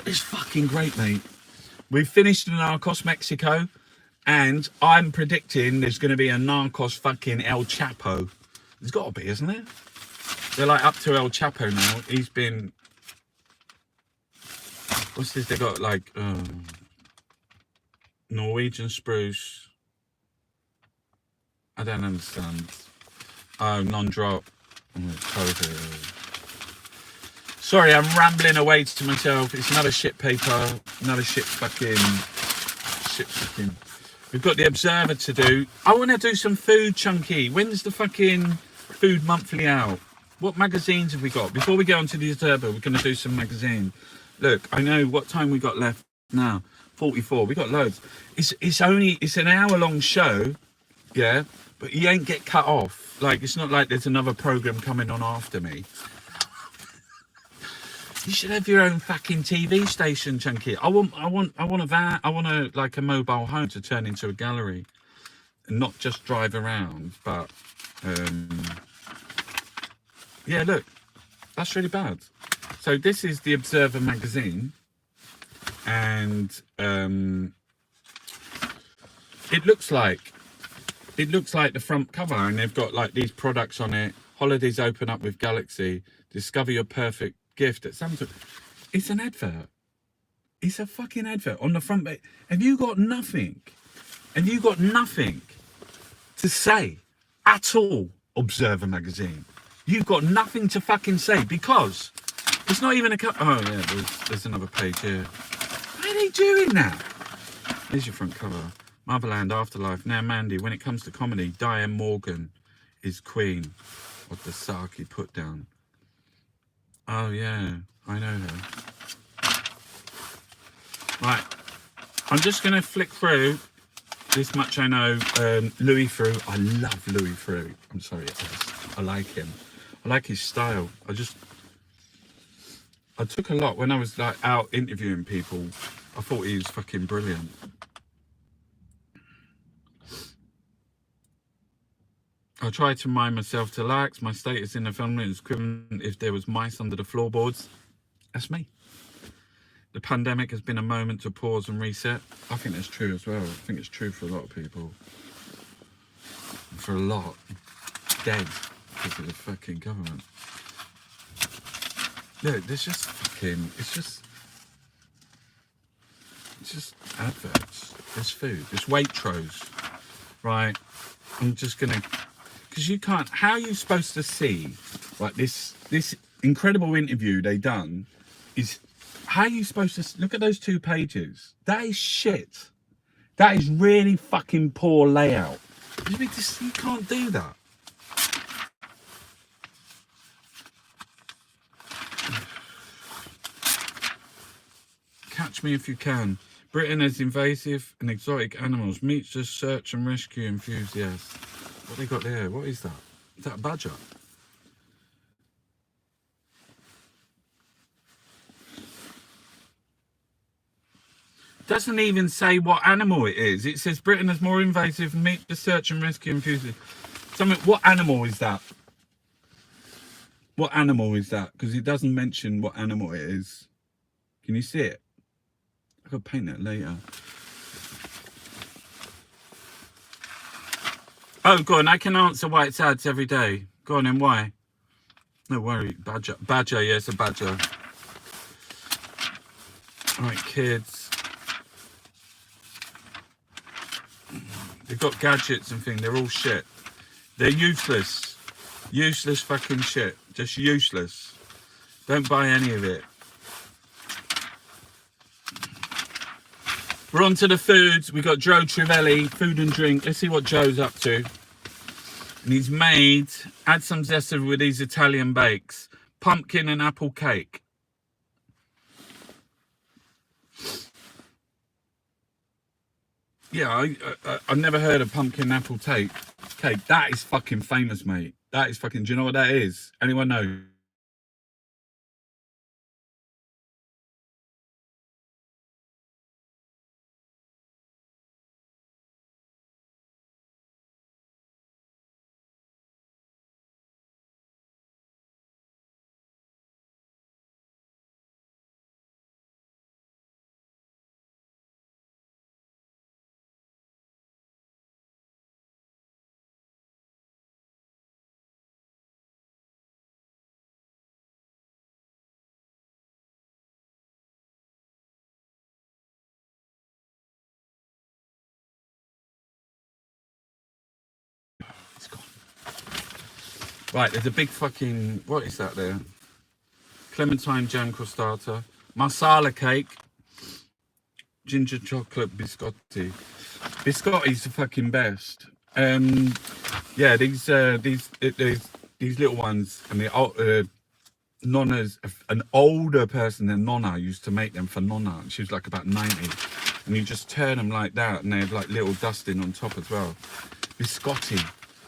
It's fucking great, mate. We've finished the Narcos Mexico, and I'm predicting there's going to be a Narcos fucking El Chapo. There's got to be, isn't there? They're like up to El Chapo now. He's been... What's this? They got like Norwegian spruce. I don't understand. Oh, non-drop. Sorry, I'm rambling away to myself. It's another shit paper, another shit fucking. We've got the Observer to do. I want to do some food, Chunky. When's the fucking Food Monthly out? What magazines have we got? Before we get on to the Observer, we're going to do some magazine. Look, I know what time we got left now. 44. We got loads. It's an hour-long show, yeah, but you ain't get cut off. Like, it's not like there's another program coming on after me. You should have your own fucking TV station, Chunky. I want a van. I want a mobile home to turn into a gallery, and not just drive around. But yeah, look, that's really bad. So this is the Observer magazine, and it looks like the front cover, and they've got like these products on it. Holidays open up with Galaxy. Discover your perfect gift at Samsung. It's an advert. It's a fucking advert on the front page. Have you got nothing? Have you got nothing to say at all, Observer magazine? You've got nothing to fucking say because it's not even a cut. Oh yeah, there's another page here. Why are they doing that? Here's your front cover. Motherland, Afterlife. Now Mandy. When it comes to comedy, Diane Morgan is queen. What the Saki put down. Oh yeah, I know her. Right, I'm just gonna flick through. This much I know. Louis Theroux. I love Louis Theroux. I'm sorry, I like him. I like his style. I took a lot when I was like out interviewing people. I thought he was fucking brilliant. I tried to remind myself to relax. My status in the film is equivalent if there was mice under the floorboards. That's me. The pandemic has been a moment to pause and reset. I think that's true as well. I think it's true for a lot of people. For a lot. Dead because of the fucking government. Look, there's just fucking... It's just adverts. There's food. There's Waitrose. Right? I'm just going to... Because you can't... How are you supposed to see... Like, this incredible interview they done is... How are you supposed to look at those 2 pages? That is shit. That is really fucking poor layout. You can't do that. Catch me if you can. Britain has invasive and exotic animals. Meets the search and rescue enthusiasts. What they got there? What is that? Is that a badger? Doesn't even say what animal it is. It says Britain has more invasive. Meet the search and rescue enthusiasts. Something. What animal is that? What animal is that? Because it doesn't mention what animal it is. Can you see it? I could paint that later. Oh, go on. I can answer why it's ads every day. Go on, then why? No worry. Badger. Badger, yes, a badger. All right, kids. They've got gadgets and things. They're all shit. They're useless. Useless fucking shit. Just useless. Don't buy any of it. We're on to the foods. We've got Joe Trivelli, food and drink. Let's see what Joe's up to. And he's made, add some zest with these Italian bakes. Pumpkin and apple cake. Yeah, I've never heard of pumpkin apple cake. That is fucking famous, mate. That is fucking, do you know what that is? Anyone know? It's gone. Right, there's a big fucking, what is that there? Clementine jam crostata, masala cake, ginger chocolate biscotti. Biscotti's the fucking best. Yeah, these little ones, and the Nonna's, an older person than Nonna used to make them for Nonna. She was like about 90, and you just turn them like that, and they have like little dusting on top as well. Biscotti,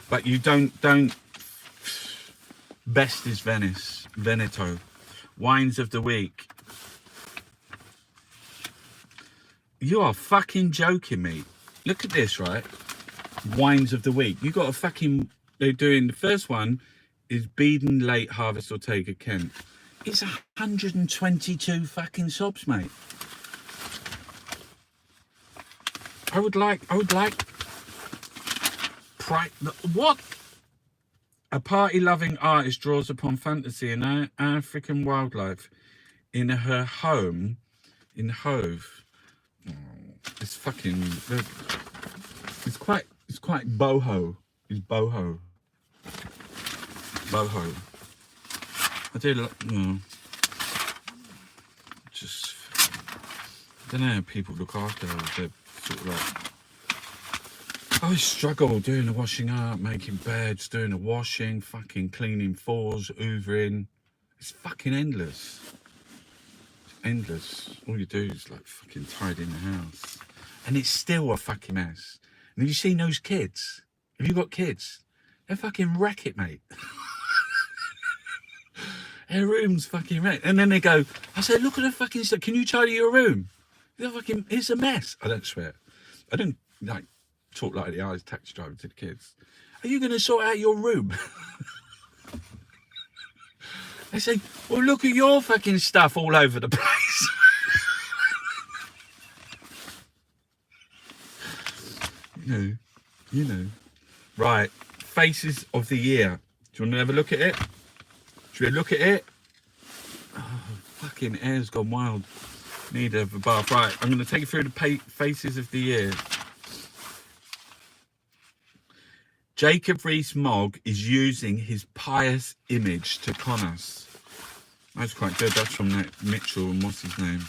but you don't. Best is Veneto. Wines of the week. You are fucking joking me. Look at this, right? Wines of the week. You got a fucking... They're doing... The first one is Beeden Late Harvest Ortega Kent. It's 122 fucking sobs, mate. I would like... What? A party-loving artist draws upon fantasy and African wildlife in her home in Hove. Oh, it's fucking. It's quite boho. It's boho. Boho. I do, just, I don't know how people look after her. They're sort of like, I always struggle doing the washing up, making beds, doing the washing, fucking cleaning floors, hoovering. It's fucking endless. It's endless. All you do is like fucking tidying the house. And it's still a fucking mess. And have you seen those kids? Have you got kids? They fucking wreck it, mate. Their room's fucking wrecked. And then they go, I said, look at the fucking stuff. Can you tidy your room? They're fucking, it's a mess. I don't swear. I don't like talk like the Irish taxi driver to the kids. Are you going to sort out your room? They say, well, look at your fucking stuff all over the place. You know. Right. Faces of the year. Do you want to have a look at it? Should we look at it? Oh, fucking air's gone wild. Need a bath. Right, I'm going to take you through the faces of the year. Jacob Rees-Mogg is using his pious image to con us. That's quite good. That's from that Mitchell and what's his name?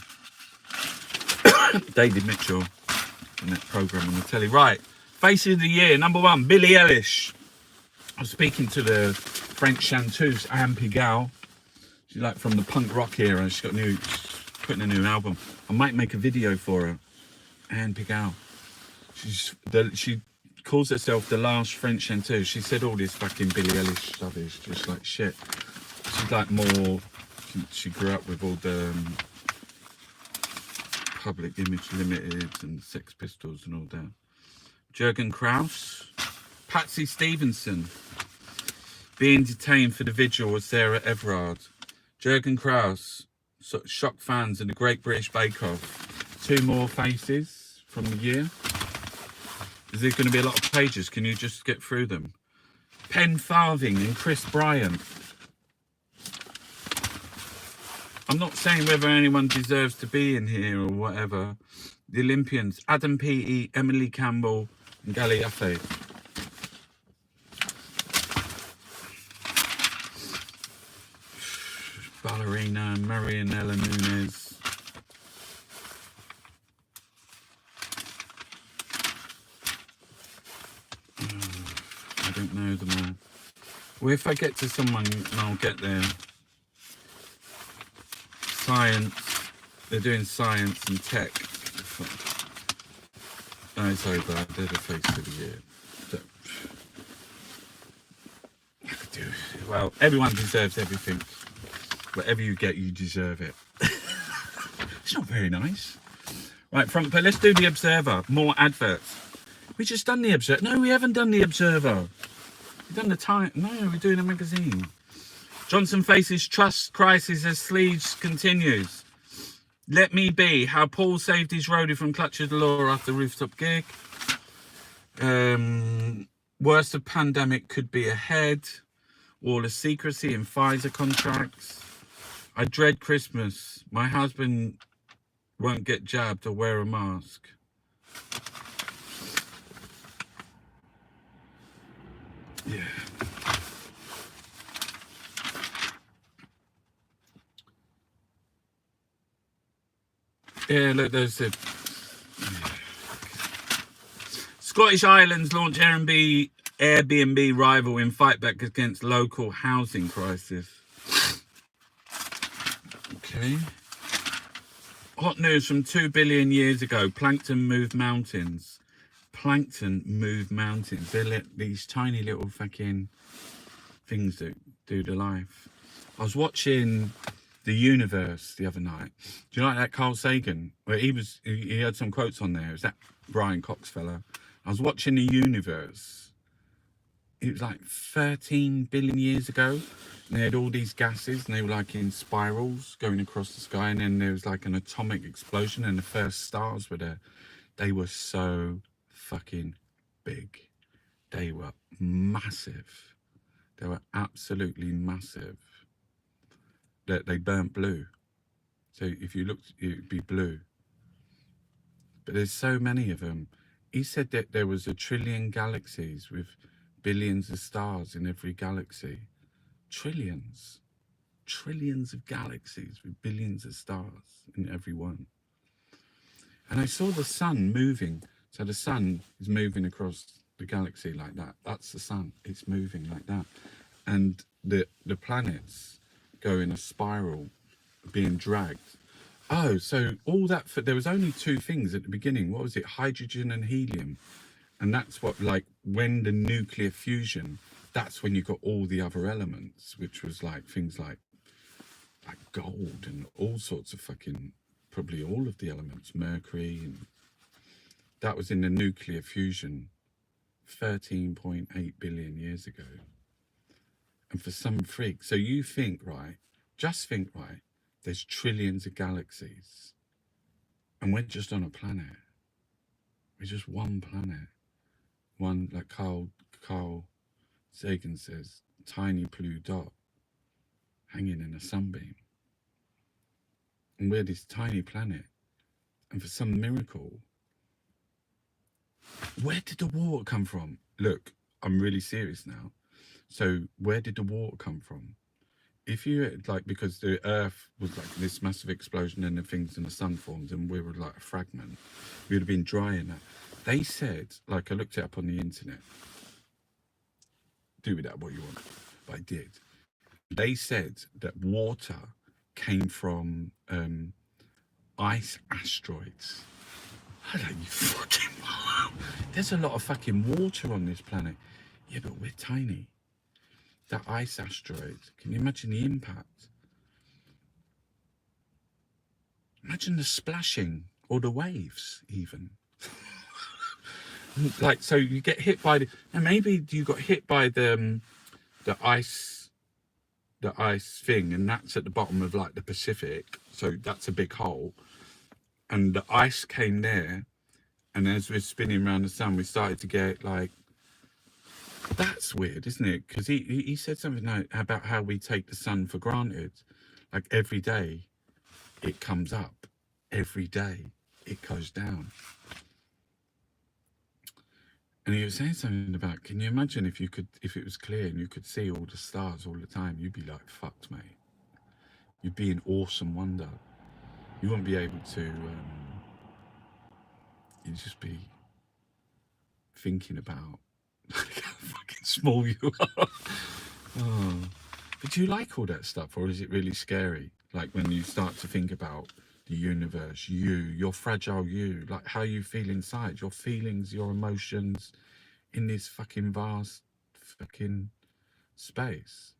David Mitchell in that programme on the telly. Right, faces of the year. Number 1, Billie Eilish. I was speaking to the French chanteuse Anne Pigalle. She's like from the punk rock era. She's putting a new album. I might make a video for her. Anne Pigalle. She calls herself the last French chanteuse. She said all this fucking Billie Eilish stuff is just like shit. She's like more. She grew up with all the Public Image Limited and Sex Pistols and all that. Jürgen Kraus. Patsy Stevenson being detained for the vigil of Sarah Everard. Jürgen Kraus shocked fans in the Great British Bake Off. 2 more faces from the year. Is there going to be a lot of pages? Can you just get through them? Penn Farthing and Chris Bryant. I'm not saying whether anyone deserves to be in here or whatever. The Olympians, Adam Peaty, Emily Campbell and Gali Affe. Ballerina, Marianella Nunes. I don't know them all. Well, if I get to someone, I'll get there. Science. They're doing science and tech. No, it's over. They're the face of the year. I could do it. Well, everyone deserves everything. Whatever you get, you deserve it. It's not very nice. Right, but let's do the Observer. More adverts. We just done the Observer. No, we haven't done the Observer. We've done the Time. No, we're doing a magazine. Johnson faces trust crisis as Sleeves continues. Let Me Be. How Paul saved his roadie from clutches of the law after rooftop gig. Worst of pandemic could be ahead. Wall of secrecy in Pfizer contracts. I dread Christmas. My husband won't get jabbed or wear a mask. Yeah. Yeah, look, there's a... Scottish Islands launch Airbnb rival in fight back against local housing crisis. Okay. Hot news from 2 billion years ago. Plankton moved mountains. Plankton moved mountains. They're these tiny little fucking things that do the life. I was watching The Universe the other night. Do you like that Carl Sagan? Where he had some quotes on there. It was that Brian Cox fella. I was watching The Universe. It was like 13 billion years ago. And they had all these gases and they were like in spirals going across the sky. And then there was like an atomic explosion and the first stars were there. They were so fucking big. They were massive. They were absolutely massive. They burnt blue. So if you looked, it would be blue. But there's so many of them. He said that there was 1 trillion galaxies with billions of stars in every galaxy. Trillions. Trillions of galaxies with billions of stars in every one. And I saw the sun moving. So the sun is moving across the galaxy like that. That's the sun. It's moving like that. And the planets go in a spiral, being dragged. Oh, so all that, there was only 2 things at the beginning. What was it? Hydrogen and helium. And that's what, like, when the nuclear fusion, that's when you got all the other elements, which was like things like gold and all sorts of fucking, probably all of the elements, mercury. And that was in the nuclear fusion 13.8 billion years ago. And for some freak, so you think, right, just think, right, there's trillions of galaxies and we're just on a planet. We're just one planet. One, like Carl Sagan says, tiny blue dot hanging in a sunbeam. And we're this tiny planet. And for some miracle, where did the water come from? Look, I'm really serious now. So where did the water come from? If you, like, because the Earth was like this massive explosion and the things in the sun formed and we were like a fragment, we would have been dry in that. They said, like, I looked it up on the internet. Do with that what you want, but I did. They said that water came from ice asteroids. I don't, you fucking, there's a lot of fucking water on this planet. Yeah, but we're tiny. That ice asteroid, can you imagine the impact? Imagine the splashing or the waves even. Like, so you get hit by the, and maybe you got hit by the ice thing, and that's at the bottom of like the Pacific, so that's a big hole, and the ice came there, and as we're spinning around the sun, we started to get like, that's weird, isn't it? Because he said something like about how we take the sun for granted. Like every day it comes up, every day it goes down. And he was saying something about, can you imagine if it was clear and you could see all the stars all the time, you'd be like, fucked, mate. You'd be in awesome wonder. You wouldn't be able to, you'd just be thinking about how fucking small you are. Oh. But do you like all that stuff, or is it really scary? Like when you start to think about the universe, your fragile you, like how you feel inside, your feelings, your emotions in this fucking vast fucking space.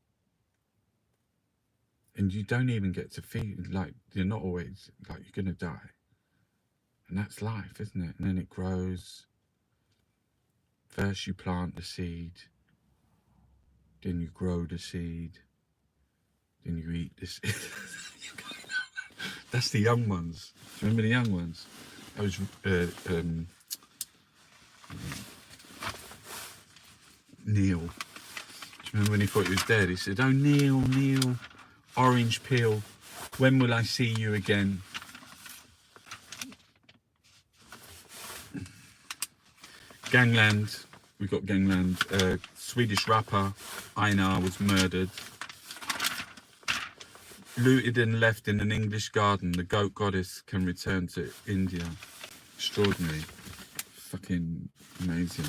And you don't even get to feel like, you're not always like you're gonna die. And that's life, isn't it? And then it grows. First you plant the seed, then you grow the seed, then you eat the seed. That's the young ones. Remember the young ones? That was Neil. Do you remember when he thought he was dead? He said, "Oh, Neil, orange peel, when will I see you again?" Gangland, we got Gangland. Swedish rapper Einar was murdered. Looted and left in an English garden. The goat goddess can return to India. Extraordinary. Fucking amazing.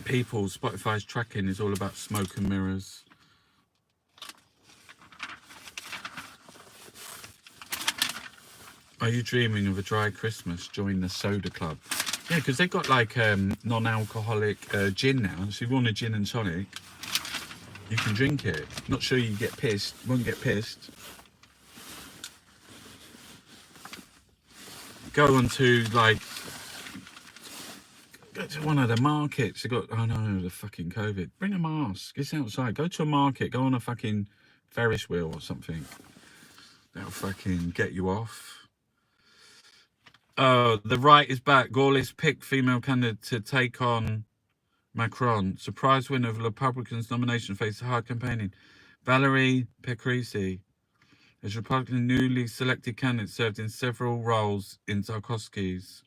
People, Spotify's tracking is all about smoke and mirrors. Are you dreaming of a dry Christmas? Join the soda club. Yeah, because they've got like non-alcoholic gin now. So if you want a gin and tonic, you can drink it. Not sure you get pissed. You won't get pissed. Go on to like, go to one of the markets. They got, oh no, the fucking COVID. Bring a mask. It's outside. Go to a market. Go on a fucking Ferris wheel or something. That'll fucking get you off. Oh, the right is back. Gaulis picked female candidate to take on Macron, surprise winner of the Republicans' nomination, faces hard campaigning. Valerie Pécresse, as Republican newly selected candidate, served in several roles in Sarkozy's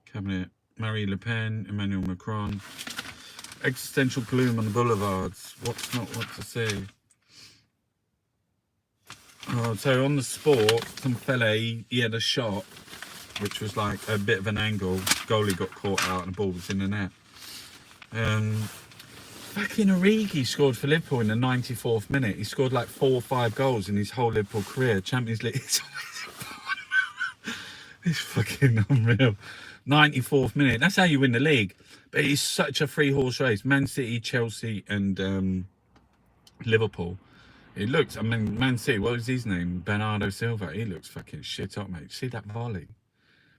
cabinet. Marie Le Pen, Emmanuel Macron. Existential gloom on the boulevards. What's not what to see? Oh, so on the sport, some fella, he had a shot, which was like a bit of an angle. Goalie got caught out and the ball was in the net. Fucking Origi scored for Liverpool in the 94th minute. He scored like 4 or 5 goals in his whole Liverpool career. Champions League. It's fucking unreal. 94th minute. That's how you win the league. But it's such a 3-horse race. Man City, Chelsea and Liverpool. It looks, I mean, Man City, what was his name? Bernardo Silva. He looks fucking shit up, mate. See that volley?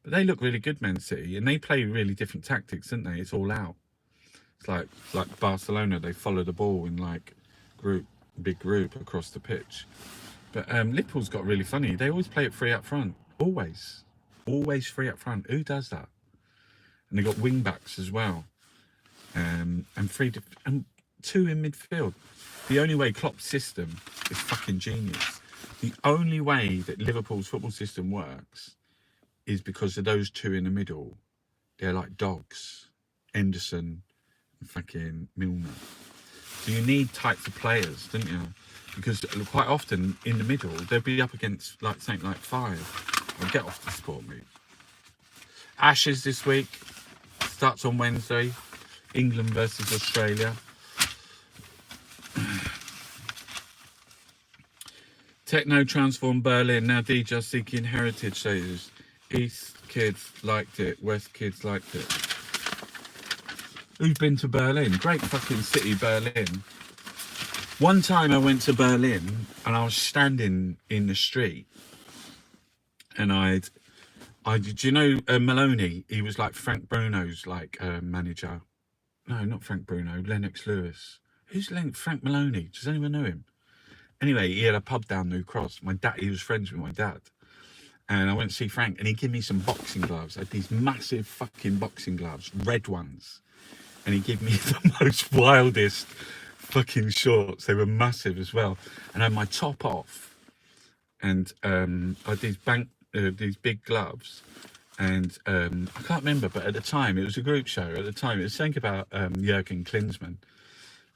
But they look really good, Man City. And they play really different tactics, don't they? It's all out. It's like Barcelona. They follow the ball in like big group across the pitch. But Liverpool's got really funny. They always play it 3 up front. Always 3 up front. Who does that? And they got wing backs as well. And 2 in midfield. The only way Klopp's system is fucking genius. The only way that Liverpool's football system works is because of those 2 in the middle. They're like dogs. Henderson and fucking Milner. So you need types of players, don't you? Because quite often in the middle, they'll be up against like something like 5. I'll get off the sport move. Ashes this week. Starts on Wednesday. England versus Australia. Techno transformed Berlin. Now DJs seeking heritage status. East kids liked it. West kids liked it. Who's been to Berlin? Great fucking city, Berlin. One time I went to Berlin and I was standing in the street and do you know Maloney? He was like Frank Bruno's like manager. No, not Frank Bruno. Lennox Lewis. Who's Frank Maloney? Does anyone know him? Anyway, he had a pub down New Cross. My dad, he was friends with my dad. And I went to see Frank and he gave me some boxing gloves. I had these massive fucking boxing gloves, red ones. And he gave me the most wildest fucking shorts. They were massive as well. And I had my top off. And I had these big gloves. And I can't remember, but at the time, it was a group show. At the time, it was something about Jurgen Klinsmann.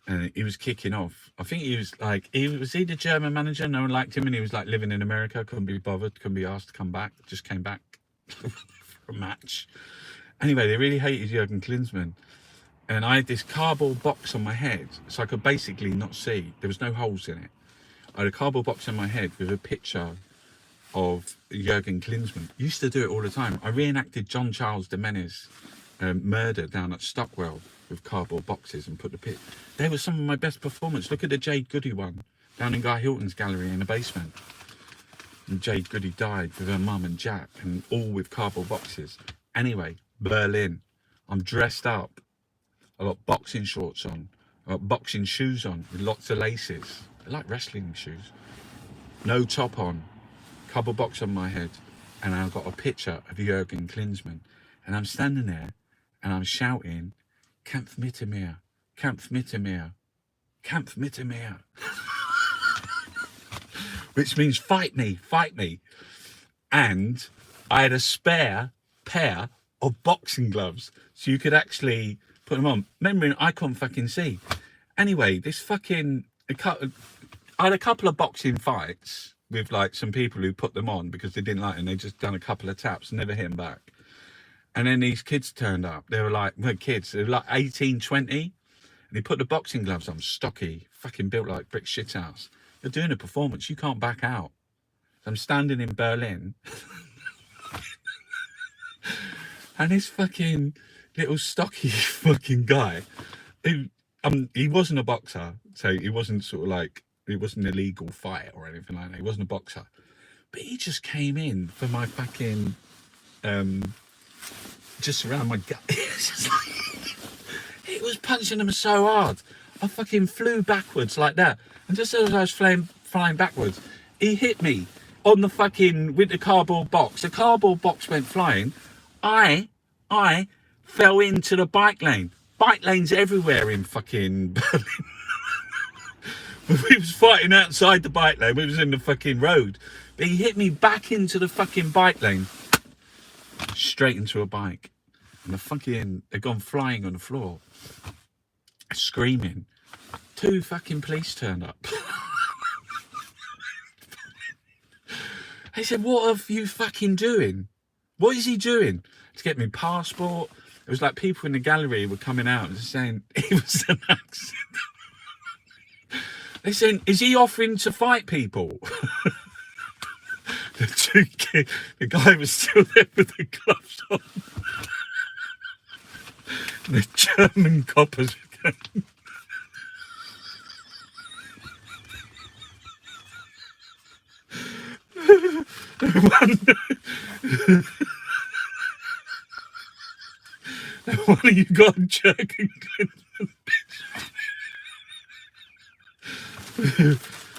And he was kicking off. I think he was the German manager? No one liked him, and he was like living in America, couldn't be bothered, couldn't be asked to come back, just came back for a match. Anyway, they really hated Jurgen Klinsmann. And I had this cardboard box on my head, so I could basically not see. There was no holes in it. I had a cardboard box on my head with a picture of Jurgen Klinsmann. Used to do it all the time. I reenacted John Charles Domenic's murder down at Stockwell with cardboard boxes and put the pit. They were some of my best performances. Look at the Jade Goody one down in Guy Hilton's gallery in the basement. And Jade Goody died with her mum and Jack, and all with cardboard boxes. Anyway, Berlin. I'm dressed up. I got boxing shorts on. I got boxing shoes on with lots of laces. I like wrestling shoes. No top on. Cardboard box on my head. And I've got a picture of Jurgen Klinsmann. And I'm standing there and I'm shouting, Kampf mit mir, Kampf mit mir, Kampf mit mir. Which means fight me, fight me. And I had a spare pair of boxing gloves, so you could actually put them on. Remembering I couldn't fucking see. Anyway, I had a couple of boxing fights with like some people who put them on because they didn't like them. They just done a couple of taps, never hit them back. And then these kids turned up. They were like, they were like 18, 20. And they put the boxing gloves on, stocky, fucking built like brick shithouse. They're doing a performance. You can't back out. So I'm standing in Berlin. And this fucking little stocky fucking guy, he wasn't a boxer. So he wasn't sort of like, it wasn't an illegal fight or anything like that. He wasn't a boxer. But he just came in for my fucking... just around my gut. It was punching him so hard. I fucking flew backwards like that. And just as I was flying backwards, he hit me on the fucking, with the cardboard box. The cardboard box went flying. I fell into the bike lane. Bike lanes everywhere in fucking Berlin. We was fighting outside the bike lane. We was in the fucking road. But he hit me back into the fucking bike lane. Straight into a bike. And the fucking, they'd gone flying on the floor. Screaming. 2 fucking police turned up. They said, what are you fucking doing? What is he doing? To get me passport. It was like people in the gallery were coming out and saying it was an accident. They said, is he offering to fight people? The guy was still there with the gloves on. The German coppers were going. One of you got a jerk and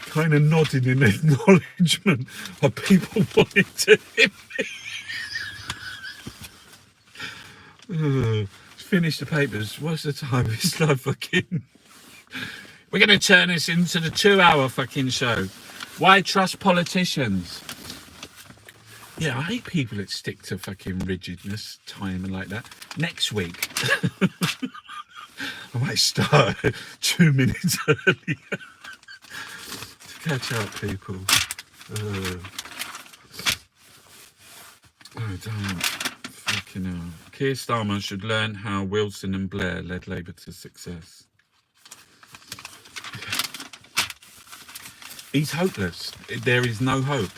kind of nodding in acknowledgement of people wanting to hit me. Finish the papers. What's the time? It's like fucking. We're going to turn this into the 2-hour fucking show. Why trust politicians? Yeah, I hate people that stick to fucking rigidness, time and like that. Next week, I might start 2 minutes earlier to catch up, people. Oh, damn. Fucking hell. Keir Starmer should learn how Wilson and Blair led Labour to success. He's hopeless. There is no hope.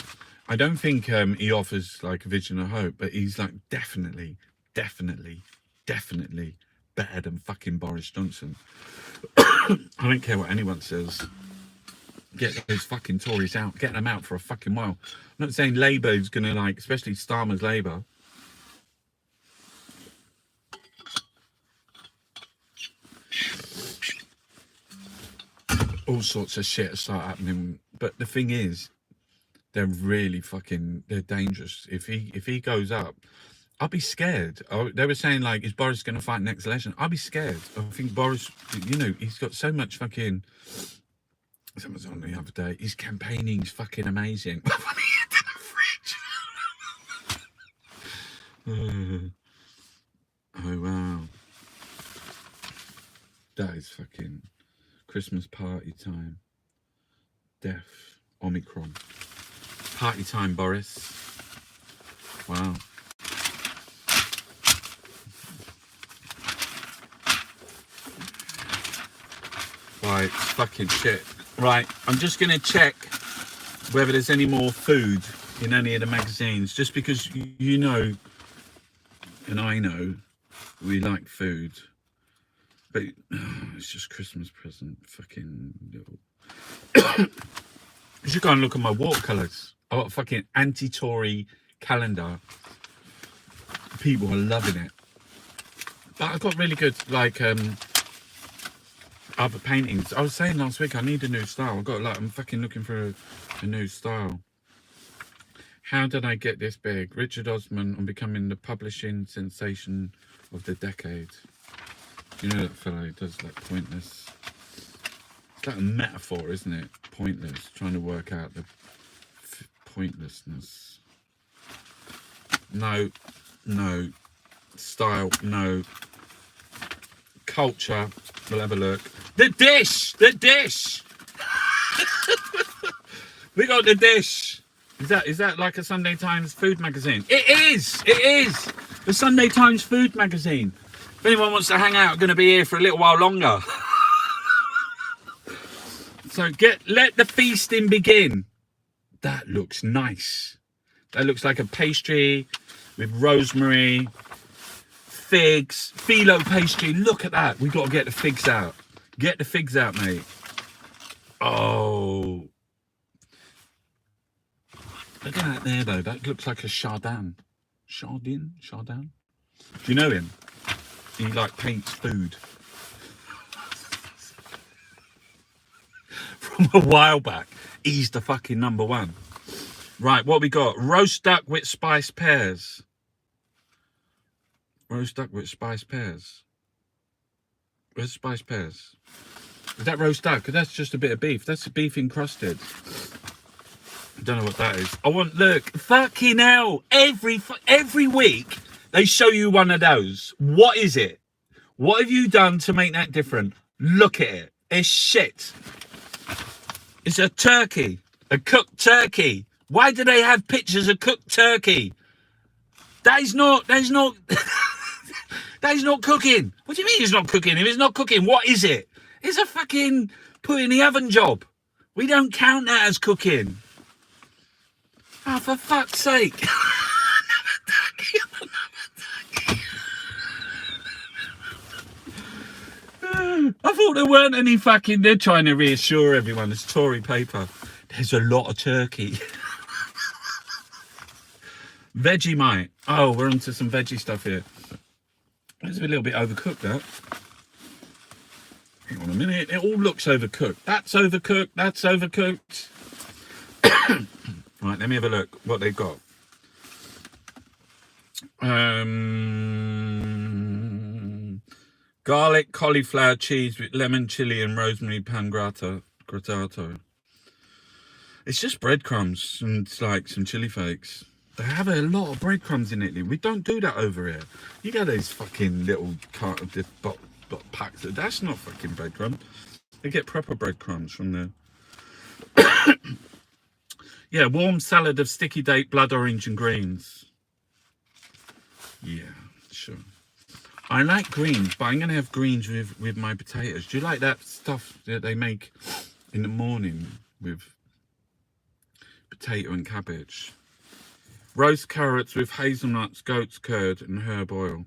I don't think he offers like a vision of hope, but he's like definitely better than fucking Boris Johnson. I don't care what anyone says. Get those fucking Tories out. Get them out for a fucking while. I'm not saying Labour is going to like, especially Starmer's Labour. All sorts of shit start happening. But the thing is, they're really fucking, they're dangerous. If he goes up, I'll be scared. They were saying like, is Boris going to fight next election? I'll be scared. I think Boris, you know, he's got so much fucking, someone was on the other day, his campaigning is fucking amazing. Oh wow. That is fucking Christmas party time. Death. Omicron. Party time, Boris. Wow. Right, fucking shit. Right, I'm just going to check whether there's any more food in any of the magazines, just because you know, and I know, we like food. But it's just Christmas present. Fucking little. You should go and look at my watercolours. I've got a fucking anti-Tory calendar. People are loving it. But I've got really good, like, other paintings. I was saying last week, I need a new style. I'm fucking looking for a new style. How did I get this big? Richard Osman on becoming the publishing sensation of the decade. You know that fellow who does like pointless. It's like a metaphor, isn't it? Pointless. Trying to work out the pointlessness. No. Style, no. Culture. We'll have a look. The dish. We got the dish. Is that like a Sunday Times food magazine? It is. The Sunday Times food magazine. If anyone wants to hang out, I'm going to be here for a little while longer. So let the feasting begin. That looks nice. That looks like a pastry with rosemary, figs, phyllo pastry. Look at that. We've got to get the figs out. Get the figs out, mate. Oh. Look at that there, though. That looks like a Chardin. Chardin? Do you know him? He like paints food. From a while back. He's the fucking number one. Right, what we got? Roast duck with spiced pears. Roast duck with spiced pears. Where's spiced pears? Is that roast duck? Because that's just a bit of beef. That's beef encrusted. I don't know what that is. Look, fucking hell. Every week they show you one of those. What is it? What have you done to make that different? Look at it. It's shit. It's a turkey. A cooked turkey. Why do they have pictures of cooked turkey? That is not that is not cooking. What do you mean it's not cooking? If it's not cooking, what is it? It's a fucking put in the oven job. We don't count that as cooking. Oh, for fuck's sake. I thought there weren't any fucking... They're trying to reassure everyone. It's Tory paper. There's a lot of turkey. Vegemite. Oh, we're onto some veggie stuff here. It's a little bit overcooked, that. Hang on a minute. It all looks overcooked. That's overcooked. That's overcooked. Right, let me have a look what they've got. Garlic, cauliflower, cheese with lemon, chili, and rosemary pan grattato. It's just breadcrumbs and like some chili flakes. They have a lot of breadcrumbs in Italy. We don't do that over here. You get those fucking little packs. That's not fucking breadcrumbs. They get proper breadcrumbs from there. Yeah, warm salad of sticky date, blood orange, and greens. Yeah, sure. I like greens, but I'm going to have greens with my potatoes. Do you like that stuff that they make in the morning with potato and cabbage? Roast carrots with hazelnuts, goat's curd, and herb oil.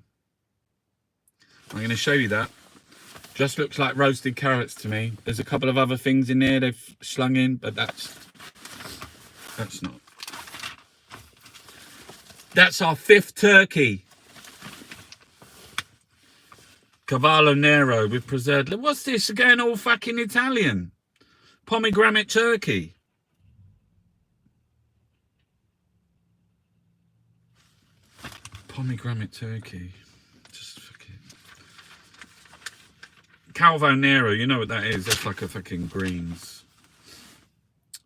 I'm going to show you that. Just looks like roasted carrots to me. There's a couple of other things in there they've slung in, but that's not. That's our 5th turkey. Cavallo Nero with preserved... What's this again? All fucking Italian. Pomegranate turkey. Pomegranate turkey. Just fucking... Calvo Nero, you know what that is. That's like a fucking greens.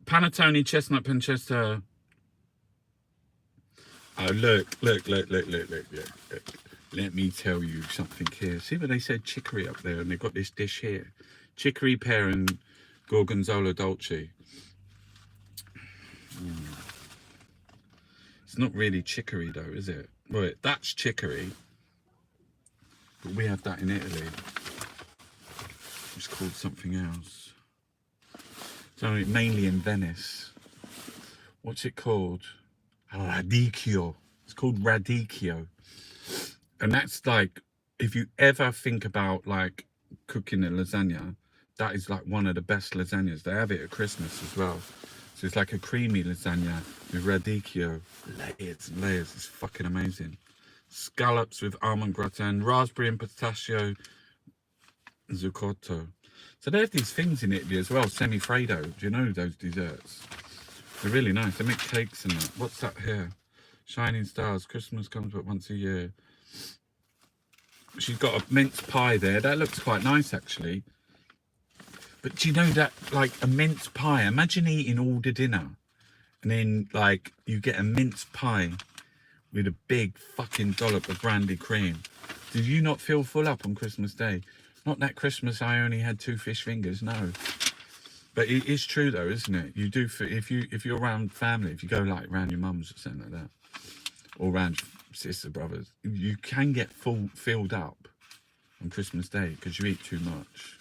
Panettone, chestnut pancetta. Oh, look. Let me tell you something here. See what they said chicory up there, and they've got this dish here. Chicory, pear, and gorgonzola dolce. It's not really chicory though, is it? Well, that's chicory. But we have that in Italy. It's called something else. So mainly in Venice. What's it called? Radicchio. It's called radicchio. And that's like, if you ever think about like cooking a lasagna, that is like one of the best lasagnas. They have it at Christmas as well. So it's like a creamy lasagna with radicchio. Layers and layers. It's fucking amazing. Scallops with almond gratin, raspberry and pistachio zucotto. So they have these things in Italy as well, semifreddo. Do you know those desserts? They're really nice. They make cakes and that. What's that here? Shining stars. Christmas comes but once a year. She's got a mince pie there. That looks quite nice, actually. But do you know that, like, a mince pie? Imagine eating all the dinner. And then, like, you get a mince pie with a big fucking dollop of brandy cream. Did you not feel full up on Christmas Day? Not that Christmas I only had 2 fish fingers, no. But it is true, though, isn't it? You do, if you're around family, if you go, like, around your mums or something like that, or around sister brothers, you can get filled up on Christmas Day because you eat too much.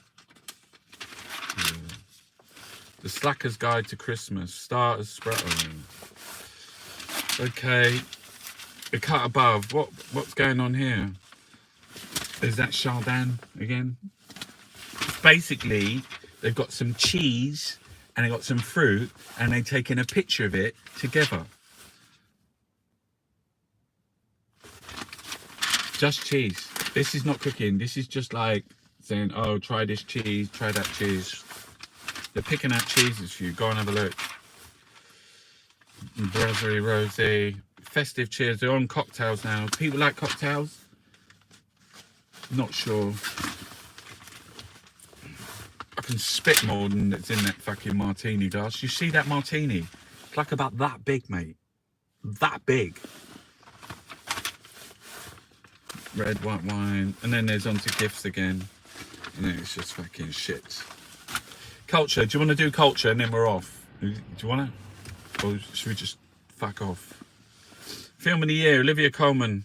Yeah. The Slacker's Guide to Christmas. Starters, spreading. Okay. The cut above. What's going on here? Is that Chardin again? Basically, they've got some cheese and they've got some fruit and they've taken a picture of it together. Just cheese. This is not cooking. This is just like saying, oh, try this cheese, try that cheese. They're picking out cheeses for you. Go and have a look. Brasserie Rosé. Festive cheers. They're on cocktails now. People like cocktails? Not sure. can spit more than that's in that fucking martini glass. You see that martini? It's like about that big, mate. That big. Red, white wine. And then there's onto gifts again. And then it's just fucking shit. Culture. Do you want to do culture and then we're off? Do you want to? Or should we just fuck off? Film of the year, Olivia Colman.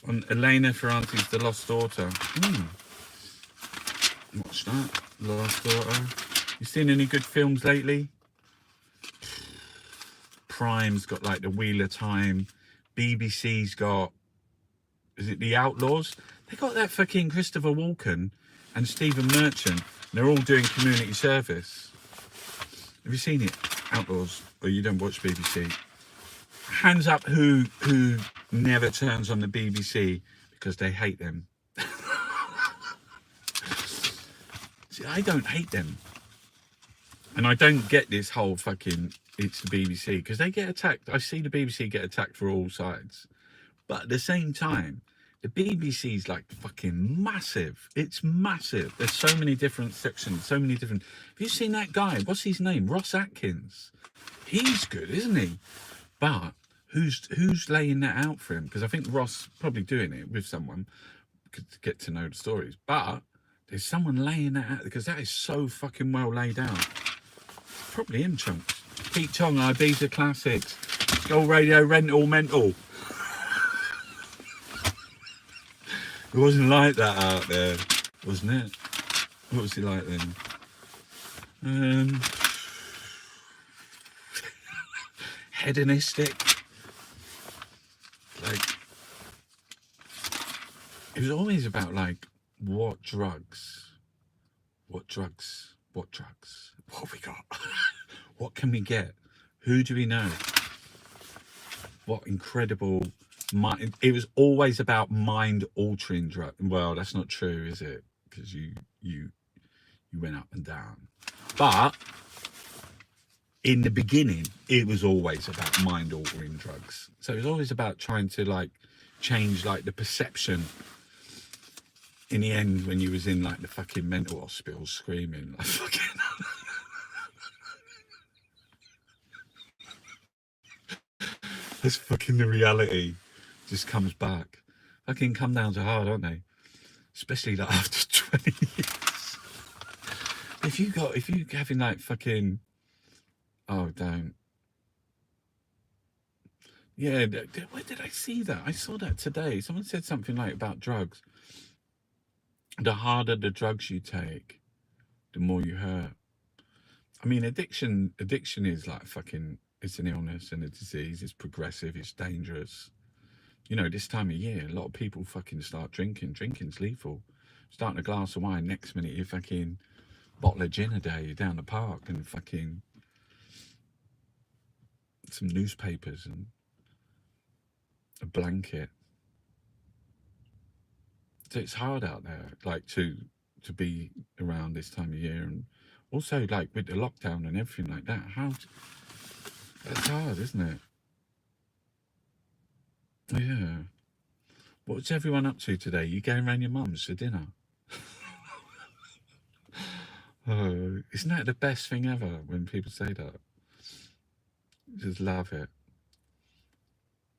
On Elena Ferrante's The Lost Daughter. Watch that. Lost Daughter. You seen any good films lately? Prime's got like the Wheel of Time. BBC's got, is it The Outlaws? They got that fucking Christopher Walken and Stephen Merchant. They're all doing community service. Have you seen it? Outlaws? Or you don't watch BBC? Hands up who never turns on the BBC because they hate them. See, I don't hate them. And I don't get this whole fucking, it's the BBC, because they get attacked. I see the BBC get attacked for all sides. But at the same time, the BBC's like fucking massive. It's massive. There's so many different sections, so many different... Have you seen that guy? What's his name? Ross Atkins. He's good, isn't he? But who's laying that out for him? Because I think Ross probably doing it with someone to get to know the stories. But there's someone laying that out because that is so fucking well laid out. Probably him, chunks. Pete Tong, Ibiza Classics. Gold Radio Rental Mental. It wasn't like that out there, wasn't it? What was it like then? Hedonistic. Like, it was always about like, what drugs have we got? What can we get? Who do we know? What incredible mind. It was always about mind altering drug. Well, that's not true, is it? Because you went up and down. But in the beginning, it was always about mind altering drugs. So it was always about trying to like change like the perception. In the end, when you was in like the fucking mental hospital screaming like fucking that's fucking the reality just comes back. Fucking come down to hard, aren't they? Especially like after 20 years. If you having like fucking, oh don't. Yeah, where did I see that? I saw that today. Someone said something like about drugs. The harder the drugs you take, the more you hurt. I mean, addiction is like fucking, it's an illness and a disease. It's progressive. It's dangerous. You know, this time of year, a lot of people fucking start drinking. Drinking's lethal. Starting a glass of wine, next minute you're fucking bottle of gin a day. You're down the park and fucking some newspapers and a blanket. So it's hard out there, like to be around this time of year, and also like with the lockdown and everything like that. That's hard, isn't it? Yeah. What's everyone up to today? You going around your mum's for dinner? Oh, isn't that the best thing ever when people say that? Just love it.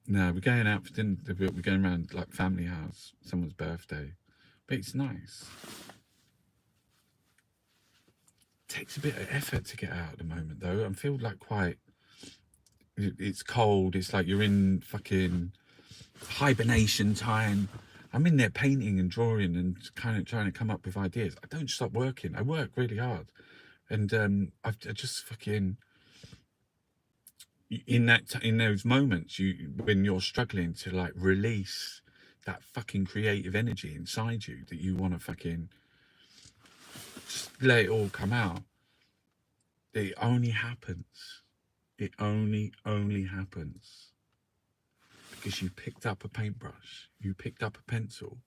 No, we're going out for dinner. We're going around like family house, someone's birthday. But it's nice. It takes a bit of effort to get out at the moment though. I feel like quite, it's cold. It's like you're in fucking hibernation time. I'm in there painting and drawing and kind of trying to come up with ideas. I don't stop working. I work really hard. And I just fucking, in those moments when you're struggling to like release that fucking creative energy inside you that you want to fucking just let it all come out, it only happens because you picked up a paintbrush, you picked up a pencil,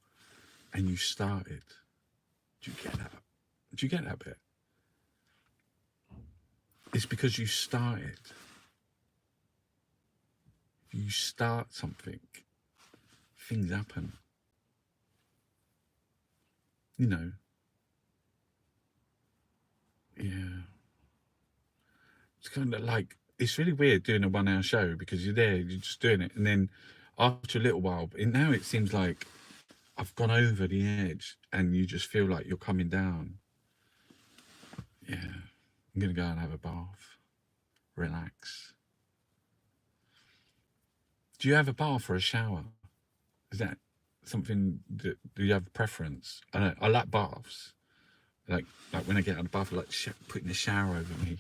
and you started. Do you get that? Do you get that bit? It's because you started. If you start something, things happen. You know. Yeah. It's kind of like, it's really weird doing a 1 hour show because you're there, you're just doing it. And then after a little while, and now it seems like I've gone over the edge and you just feel like you're coming down. Yeah. I'm going to go and have a bath. Relax. Do you have a bath or a shower? Is that something that, do you have a preference? I know, I like baths. Like when I get out of the bath, I like putting a shower over me.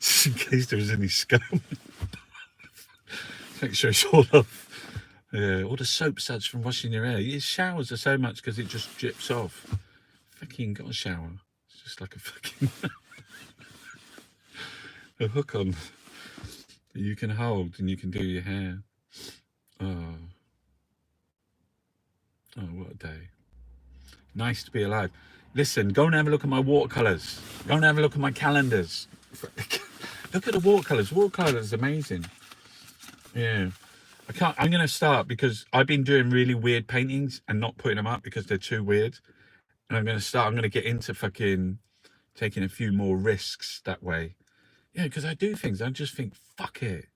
Just in case there's any scum. Make sure it's all off. Yeah, all the soap suds from washing your hair. Your showers are so much because it just drips off. Fucking got a shower. It's just like a fucking a hook on that you can hold and you can do your hair. Oh, what a day. Nice to be alive. Listen, go and have a look at my watercolours. Go and have a look at my calendars. Look at the watercolours. Watercolours are amazing. Yeah. I'm going to start because I've been doing really weird paintings and not putting them up because they're too weird. And I'm going to get into fucking taking a few more risks that way. Yeah, because I do things. I just think, fuck it.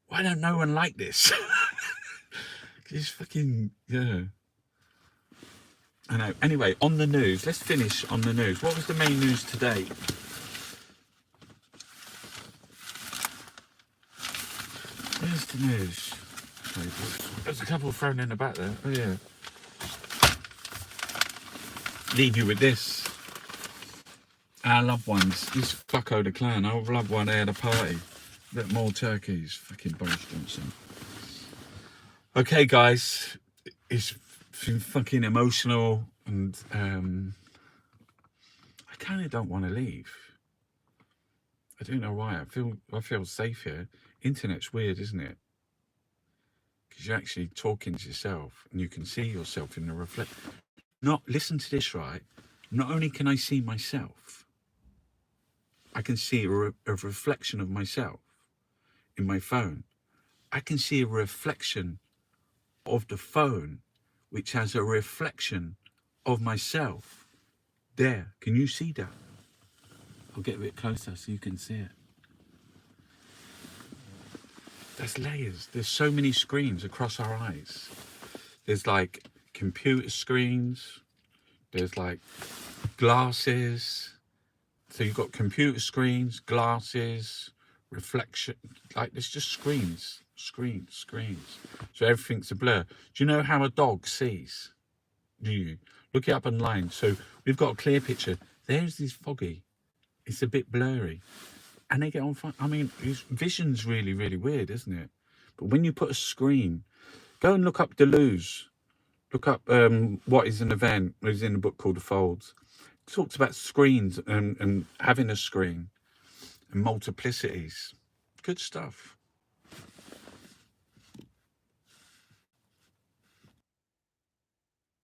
Why don't no one like this? It's fucking, yeah. I know. Anyway, on the news. Let's finish on the news. What was the main news today? Where's the news? There's a couple thrown in the back there. Oh, yeah. Leave you with this. Our loved ones. This fucko the clan. Our loved one, they had a party. A bit more turkeys. Fucking Boris Johnson. Okay, guys. It's fucking emotional, and I kind of don't want to leave. I don't know why. I feel safe here. Internet's weird, isn't it? Because you're actually talking to yourself, and you can see yourself in the reflect. Listen to this, right? Not only can I see myself, I can see a reflection of myself in my phone. I can see a reflection of the phone, which has a reflection of myself. There, can you see that? I'll get a bit closer so you can see it. There's layers. There's so many screens across our eyes. There's like computer screens. There's like glasses. So you've got computer screens, glasses, reflection. Like there's just screens. So everything's a blur. Do you know how a dog sees? Do you? Look it up online. So we've got a clear picture. There's this foggy. It's a bit blurry. And they get on fire. I mean, vision's really, really weird, isn't it? But when you put a screen, go and look up Deleuze. Look up What is an Event. It's in a book called The Folds. It talks about screens and having a screen and multiplicities. Good stuff.